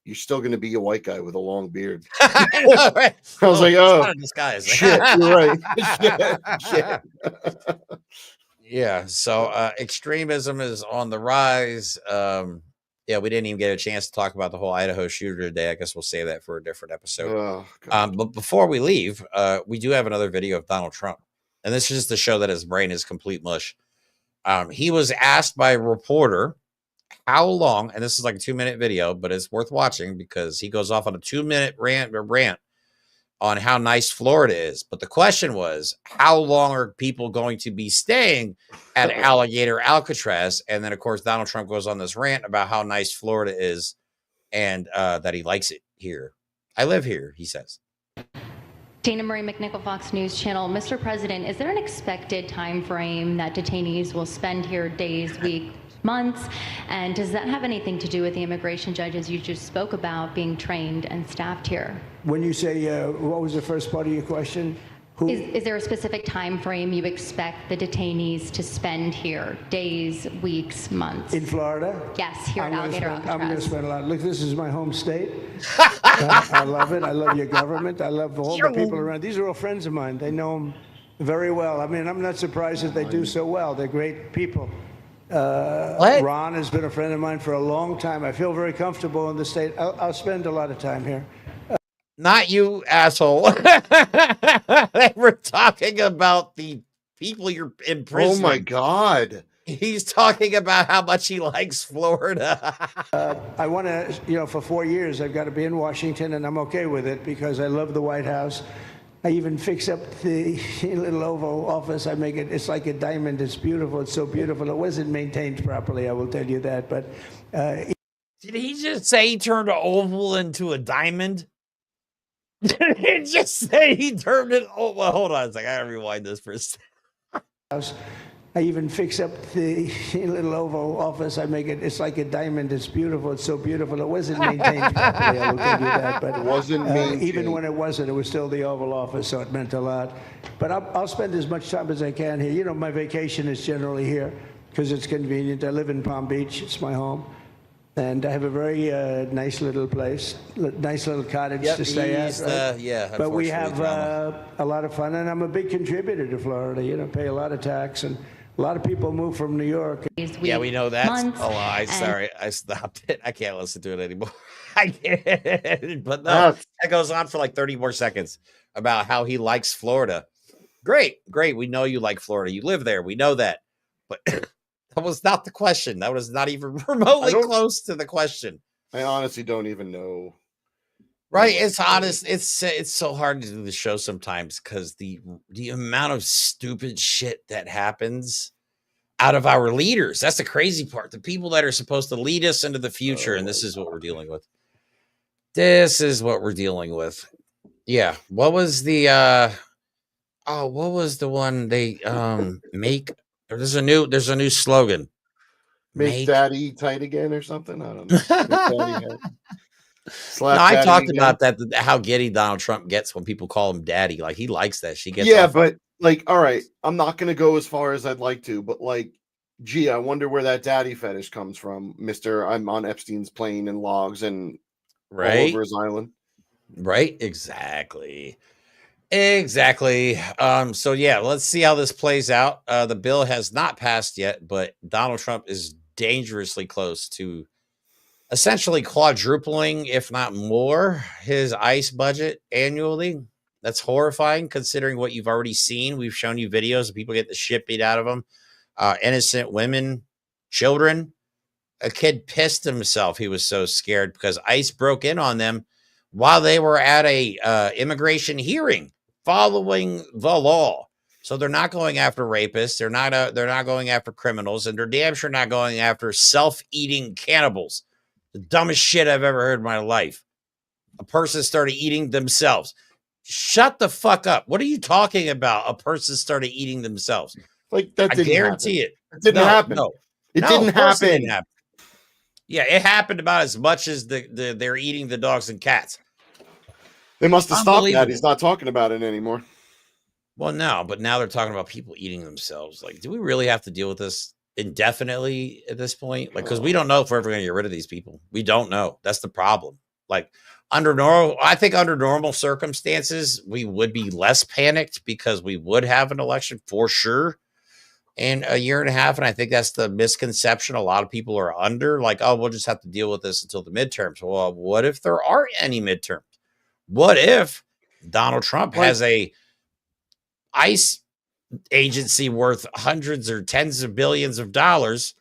you're still going to be a white guy with a long beard. I know, right? I was like, oh, disguise. shit, you're right. shit. Yeah. So extremism is on the rise. Yeah, we didn't even get a chance to talk about the whole Idaho shooter today. I guess we'll save that for a different episode. Oh, but before we leave, we do have another video of Donald Trump. And this is just to show that his brain is complete mush. He was asked by a reporter how long, and this is like a 2-minute video, but it's worth watching because he goes off on a 2-minute rant on how nice Florida is. But the question was, how long are people going to be staying at Alligator Alcatraz? And then, of course, Donald Trump goes on this rant about how nice Florida is and that he likes it here. I live here, he says. Dana Marie McNichol, Fox News Channel. Mr. President, is there an expected time frame that detainees will spend here, days, weeks, months? And does that have anything to do with the immigration judges you just spoke about being trained and staffed here? When you say, what was the first part of your question? Is there a specific time frame you expect the detainees to spend here, days, weeks, months? In Florida? Yes, here at Alligator Alcatraz. I'm going to spend a lot. Look, this is my home state. I love it. I love your government. I love all the people around. These are all friends of mine. They know them very well. I mean, I'm not surprised that they do so well. They're great people. Ron has been a friend of mine for a long time. I feel very comfortable in the state. I'll spend a lot of time here. Not you, asshole. They were talking about the people you're in prison. Oh, my God. He's talking about how much he likes Florida. I want to, for 4 years, I've got to be in Washington, and I'm okay with it because I love the White House. I even fix up the little Oval Office. I make it, it's like a diamond. It's beautiful. It's so beautiful. It wasn't maintained properly, I will tell you that. But did he just say he turned an oval into a diamond? Did he just say he turned it? Oh, well, hold on a second. I gotta rewind this for a second. I even fix up the little Oval Office. I make it, it's like a diamond. It's beautiful. It's so beautiful. It wasn't maintained properly, I will tell you that. But it wasn't maintained. Even when it wasn't, it was still the Oval Office, so it meant a lot. But I'll spend as much time as I can here. My vacation is generally here because it's convenient. I live in Palm Beach. It's my home. And I have a very nice little place, nice little cottage to stay at. Right? Yeah, but we have a lot of fun, and I'm a big contributor to Florida. Pay a lot of tax, and a lot of people move from New York. Yeah, we know that's a lie. Sorry, I stopped it. I can't listen to it anymore. I can't. But no, that goes on for like 30 more seconds about how he likes Florida. Great. We know you like Florida. You live there. We know that. But that was not the question. That was not even remotely close to the question. I honestly don't even know. Right. It's honest. It's so hard to do the show sometimes because the amount of stupid shit that happens out of our leaders. That's the crazy part. The people that are supposed to lead us into the future. And this is what we're dealing with. Yeah. What was the what was the one they make? There's a new slogan. Make daddy tight again or something. I don't know. I talked about that, how giddy Donald Trump gets when people call him daddy. Like he likes that. She gets but like, all right, I'm not gonna go as far as I'd like to, but like, gee, I wonder where that daddy fetish comes from, Mr. I'm on Epstein's plane and logs and all over his island. Right, exactly. So yeah, let's see how this plays out. The bill has not passed yet, but Donald Trump is dangerously close to essentially quadrupling, if not more, his ICE budget annually. That's horrifying considering what you've already seen. We've shown you videos of people get the shit beat out of them. Innocent women, children. A kid pissed himself. He was so scared because ICE broke in on them while they were at a immigration hearing following the law. So they're not going after rapists. They're not going after criminals, and they're damn sure not going after self-eating cannibals. The dumbest shit I've ever heard in my life. A person started eating themselves. Shut the fuck up. What are you talking about? A person started eating themselves. Like that didn't I guarantee happen. it. It didn't happen. No. It No, didn't of course it happen. didn't happen. Yeah, it happened about as much as they're eating the dogs and cats. They must have stopped that. Unbelievable. He's not talking about it anymore. Well, no, but now they're talking about people eating themselves. Like, do we really have to deal with this indefinitely at this point? Like, because we don't know if we're ever going to get rid of these people. We don't know. That's the problem. Like, I think under normal circumstances, we would be less panicked because we would have an election for sure in a year and a half. And I think that's the misconception a lot of people are under. Like, oh, we'll just have to deal with this until the midterms. Well, what if there aren't any midterms? What if Donald Trump has a ICE agency worth hundreds or tens of billions of dollars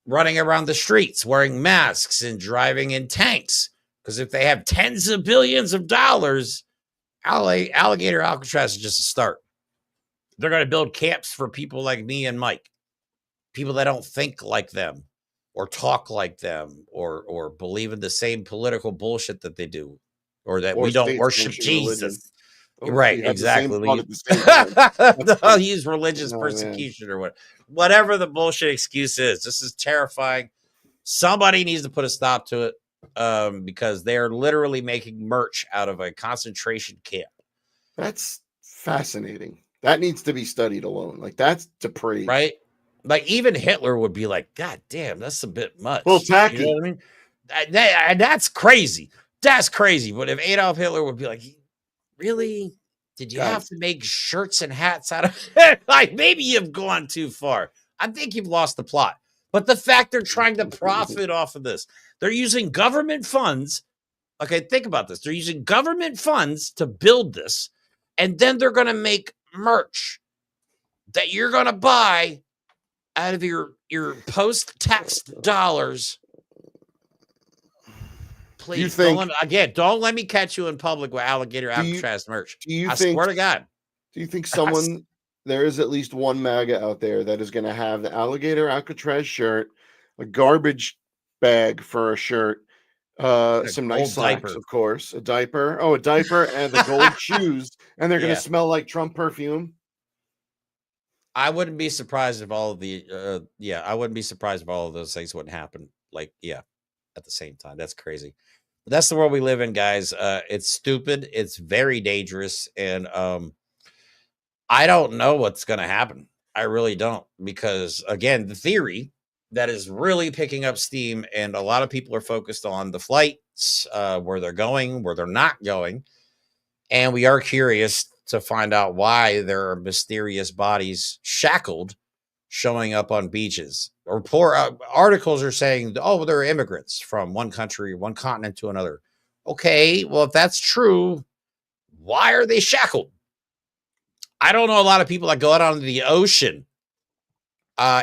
running around the streets wearing masks and driving in tanks? Because if they have tens of billions of dollars, Alligator Alcatraz is just a start. They're going to build camps for people like me and Mike, people that don't think like them or talk like them or believe in the same political bullshit that they do, or that we don't worship Jesus. Right, exactly. They'll use religious persecution or whatever the bullshit excuse is. This is terrifying. Somebody needs to put a stop to it because they're literally making merch out of a concentration camp. That's fascinating. That needs to be studied alone. Like, that's depraved. Right? Like, even Hitler would be like, God damn, that's a bit much. Well, tacky. You know what I mean? That's crazy. That's crazy. But if Adolf Hitler would be like, really? Did you have to make shirts and hats out of it? Like, maybe you've gone too far. I think you've lost the plot. But the fact they're trying to profit off of this, they're using government funds. Okay, think about this. They're using government funds to build this, and then they're going to make merch that you're going to buy out of your post-tax dollars. Please, don't let me catch you in public with Alligator Alcatraz merch. I swear to God. Do you think there is at least one MAGA out there that is going to have the Alligator Alcatraz shirt, a garbage bag for a shirt, some nice slacks, of course, a diaper, and the gold shoes, and they're going to smell like Trump perfume? I wouldn't be surprised if all of I wouldn't be surprised if all of those things wouldn't happen. Like, at the same time. That's crazy. But that's the world we live in, guys. It's stupid. It's very dangerous. And I don't know what's going to happen. I really don't. Because, again, the theory that is really picking up steam, and a lot of people are focused on the flights, where they're going, where they're not going. And we are curious to find out why there are mysterious bodies shackled showing up on beaches. Or articles are saying, oh, they're immigrants from one country, one continent to another. Okay, well, if that's true, why are they shackled? I don't know a lot of people that go out onto the ocean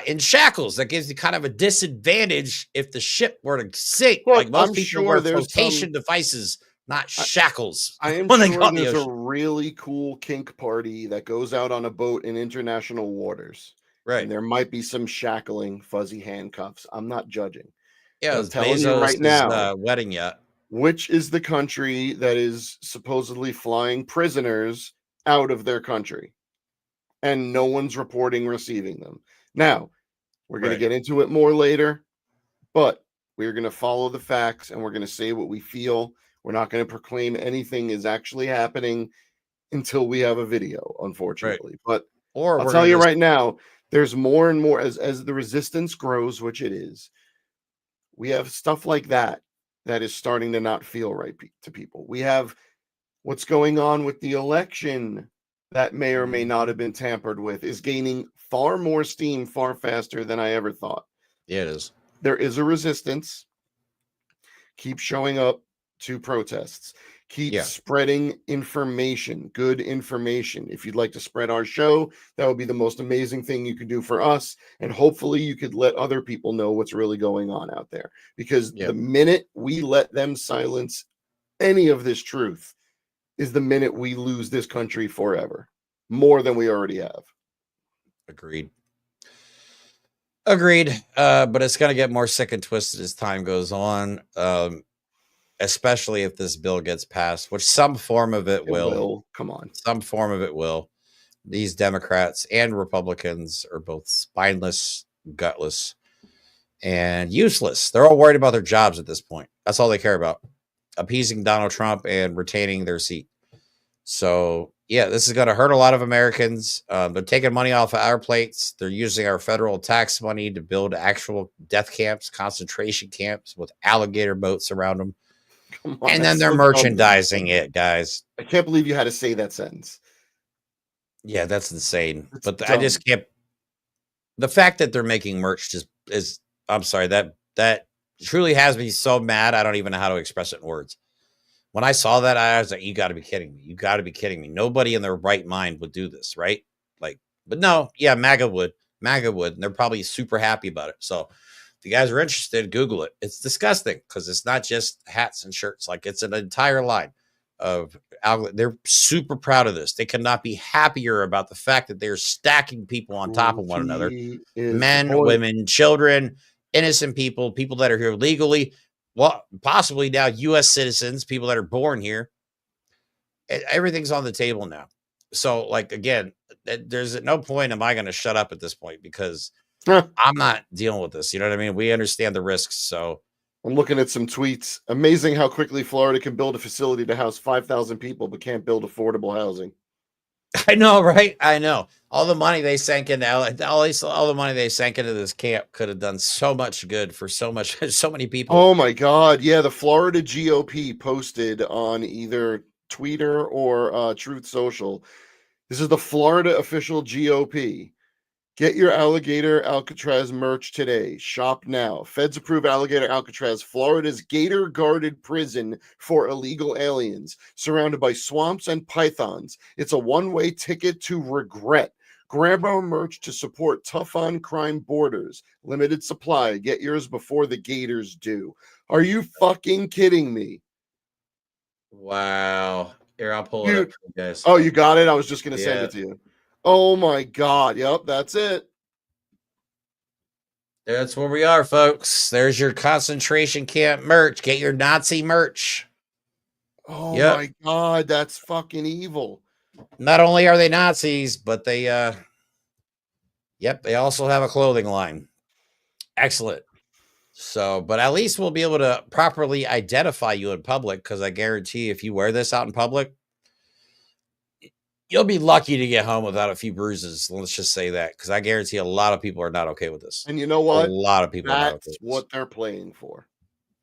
in shackles. That gives you kind of a disadvantage if the ship were to sink. Well, like most people wear flotation devices, not shackles. I am sure there's a really cool kink party that goes out on a boat in international waters. Right. And there might be some shackling, fuzzy handcuffs. I'm not judging. Yeah, I'm telling you right now, wedding yacht. Which is the country that is supposedly flying prisoners out of their country, and no one's reporting receiving them. Now, we're going to get into it more later, but we're going to follow the facts and we're going to say what we feel. We're not going to proclaim anything is actually happening until we have a video, unfortunately. But I'll tell you right now, there's more and more as the resistance grows, which it is. We have stuff like that is starting to not feel right to people. We have what's going on with the election that may or may not have been tampered with is gaining far more steam far faster than I ever thought. Yeah, it is. There is a resistance. Keep showing up to protests. Keep spreading information, good information. If you'd like to spread our show, that would be the most amazing thing you could do for us. And hopefully you could let other people know what's really going on out there. Because the minute we let them silence any of this truth is the minute we lose this country forever, more than we already have. Agreed. But it's going to get more sick and twisted as time goes on. Especially if this bill gets passed, which some form of it will. Come on. Some form of it will. These Democrats and Republicans are both spineless, gutless, and useless. They're all worried about their jobs at this point. That's all they care about. Appeasing Donald Trump and retaining their seat. So, yeah, this is going to hurt a lot of Americans. They're taking money off of our plates. They're using our federal tax money to build actual death camps, concentration camps with alligator boats around them. And then they're merchandising it, guys. I can't believe you had to say that sentence. Yeah, that's insane. But I just can't. The fact that they're making merch just is, I'm sorry, that truly has me so mad. I don't even know how to express it in words. When I saw that, I was like, you got to be kidding me. You got to be kidding me. Nobody in their right mind would do this, right? Like, but no, yeah, MAGA would. And they're probably super happy about it. So, if you guys are interested, Google it. It's disgusting because it's not just hats and shirts. Like, it's an entire line of they're super proud of this. They could not be happier about the fact that they're stacking people on top of one another. Men, women, children, innocent people that are here legally. Well, possibly now U.S. citizens, people that are born here. Everything's on the table now. So, like, again, there's at no point am I going to shut up at this point because I'm not dealing with this. You know what I mean? We understand the risks. So I'm looking at some tweets. Amazing how quickly Florida can build a facility to house 5,000 people, but can't build affordable housing. I know, right? I know. All the money they sank into all the money they sank into this camp could have done so much good for so many people. Oh my God. Yeah. The Florida GOP posted on either Twitter or Truth Social. This is the Florida official GOP. Get your Alligator Alcatraz merch today. Shop now. Feds approve Alligator Alcatraz, Florida's gator-guarded prison for illegal aliens, surrounded by swamps and pythons. It's a one-way ticket to regret. Grab our merch to support tough on crime borders. Limited supply. Get yours before the gators do. Are you fucking kidding me? Wow. Here, I'll pull it up for you guys. Oh, you got it? I was just going to send it to you. Oh my God. Yep, that's it. That's where we are, folks. There's your concentration camp merch. Get your Nazi merch. Oh my God, that's fucking evil. Not only are they Nazis, but they they also have a clothing line. Excellent. So, but at least we'll be able to properly identify you in public, because I guarantee if you wear this out in public, you'll be lucky to get home without a few bruises. Let's just say that, because I guarantee a lot of people are not okay with this. And you know what? A lot of people are not okay with this. That's what they're playing for.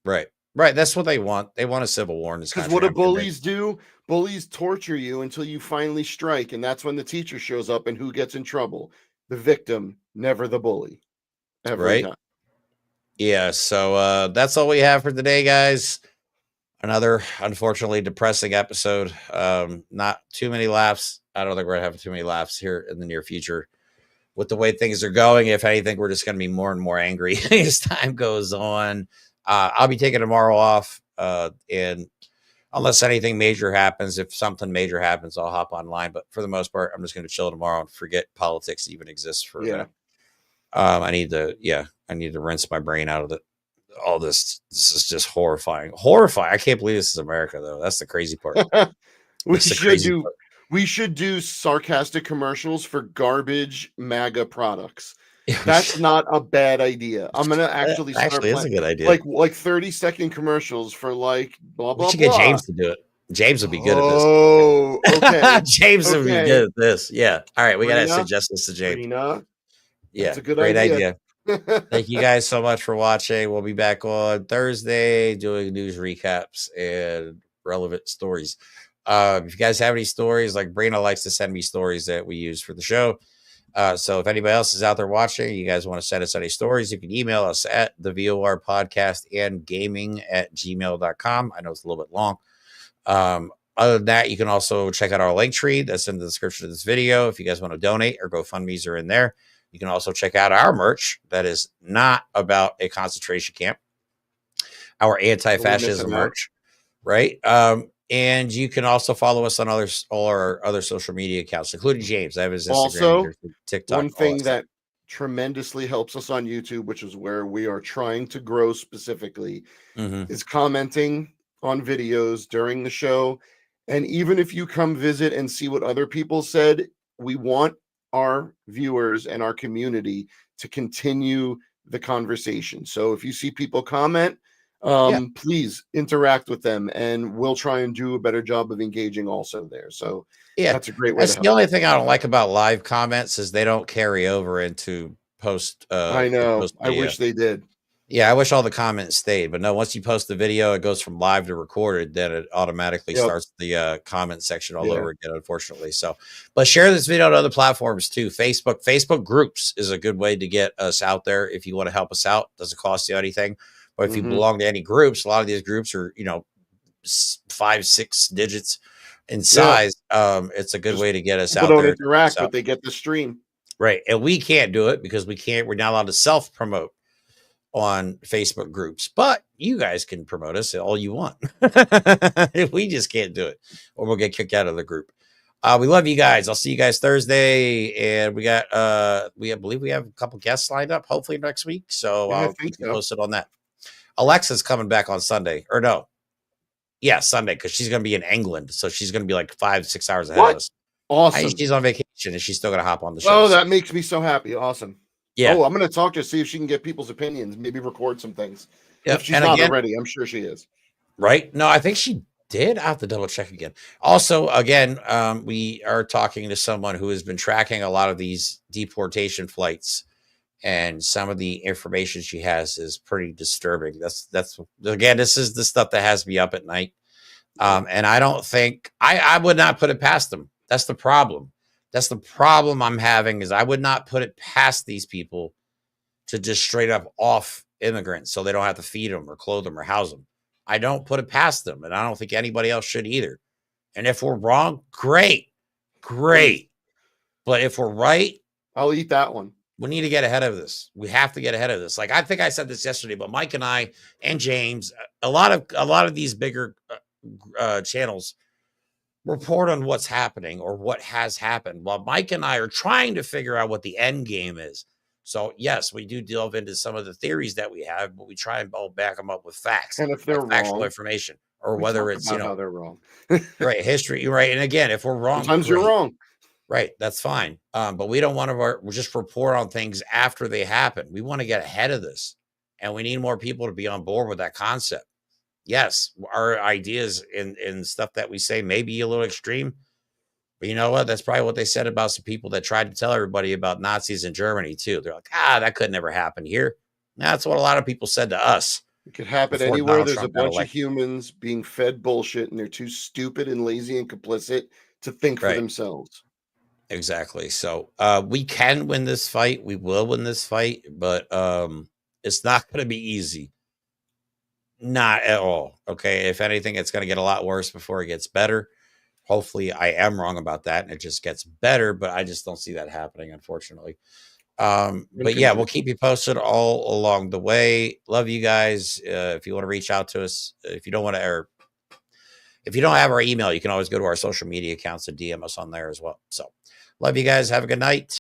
Right. Right. That's what they want. They want a civil war in this country. Because what do bullies do? Bullies torture you until you finally strike. And that's when the teacher shows up and who gets in trouble? The victim, never the bully. Every time. Yeah. So that's all we have for today, guys. Another unfortunately depressing episode. Not too many laughs. I don't think we're gonna have too many laughs here in the near future with the way things are going. If anything, we're just gonna be more and more angry as time goes on. I'll be taking tomorrow off, and unless anything major happens, if something major happens, I'll hop online. But for the most part, I'm just gonna chill tomorrow and forget politics even exists for a minute. I need to rinse my brain out of it. All this is just horrifying. I can't believe this is America, though. That's the crazy part. We should do sarcastic commercials for garbage MAGA products. That's not a bad idea. I'm gonna actually start that's a good idea. Like 30-second commercials for like blah blah. We should get James to do it. James would be good at this. Oh, okay. James would be good at this. Yeah. All right, we gotta suggest this to James. Yeah, that's a good great idea. Thank you guys so much for watching. We'll be back on Thursday doing news recaps and relevant stories. If you guys have any stories, like Brina likes to send me stories that we use for the show. So if anybody else is out there watching, you guys want to send us any stories, you can email us at the VOR podcast and gaming@gmail.com. I know it's a little bit long. Other than that, you can also check out our link tree that's in the description of this video. If you guys want to donate, or GoFundMe's are in there. You can also check out our merch that is not about a concentration camp, our anti-fascism merch, right? And you can also follow us on all our other social media accounts, including James. I have his Instagram, also, TikTok. One thing that tremendously helps us on YouTube, which is where we are trying to grow specifically, is commenting on videos during the show. And even if you come visit and see what other people said, we want our viewers and our community to continue the conversation. So if you see people comment, please interact with them, and we'll try and do a better job of engaging also there. So that's a great way. That's the only thing I don't like about live comments is they don't carry over into post. I know. I wish they did. Yeah, I wish all the comments stayed, but no, once you post the video, it goes from live to recorded, then it automatically starts the comment section all over again, unfortunately. So, but share this video on other platforms too. Facebook groups is a good way to get us out there. If you want to help us out, doesn't cost you anything. But if you belong to any groups, a lot of these groups are, 5-6 digits in size. It's a good way to get us out there. People don't interact, but they get the stream. Right. And we can't do it because we're not allowed to self-promote on Facebook groups, but you guys can promote us all you want. We just can't do it, or we'll get kicked out of the group. We love you guys. I'll see you guys Thursday, and we got I believe we have a couple guests lined up hopefully next week, so I'll keep you posted on that. Alexa's coming back on Sunday, or no, Sunday, because she's going to be in England, so she's going to be like 5-6 hours ahead of us. Awesome. She's on vacation, and she's still going to hop on the show. Oh, that makes me so happy. Awesome. Yeah. Oh, I'm going to talk to her, see if she can get people's opinions, maybe record some things. Yep. If she's not already, I'm sure she is. Right? No, I think she did. I have to double check again. Also, again, we are talking to someone who has been tracking a lot of these deportation flights, and some of the information she has is pretty disturbing. That's again, this is the stuff that has me up at night. And I don't think I would not put it past them. That's the problem. That's the problem I'm having, is I would not put it past these people to just straight up off immigrants so they don't have to feed them or clothe them or house them. I don't put it past them, and I don't think anybody else should either. And if we're wrong, great. But if we're right, I'll eat that one. We need to get ahead of this. We have to get ahead of this. Like, I think I said this yesterday, but Mike and I and James, a lot of these bigger channels report on what's happening or what has happened, while Mike and I are trying to figure out what the end game is. So yes, we do delve into some of the theories that we have, but we try and back them up with facts, and if they're factual wrong, information, or whether it's how they're wrong. Right, history, right? And again, if we're wrong, sometimes you're wrong. Right, that's fine. But we don't want to just report on things after they happen. We want to get ahead of this, and we need more people to be on board with that concept. Yes, our ideas and stuff that we say may be a little extreme, but you know what? That's probably what they said about some people that tried to tell everybody about Nazis in Germany too. They're like, that could never happen here. That's what a lot of people said to us. It could happen anywhere. There's a bunch of humans being fed bullshit, and they're too stupid and lazy and complicit to think for themselves. Exactly. So we can win this fight. We will win this fight, but it's not going to be easy. Not at all. Okay. If anything, it's going to get a lot worse before it gets better. Hopefully I am wrong about that and it just gets better, but I just don't see that happening, unfortunately. But yeah, we'll keep you posted all along the way. Love you guys. If you want to reach out to us, if you don't want to, or if you don't have our email, you can always go to our social media accounts and DM us on there as well. So love you guys. Have a good night.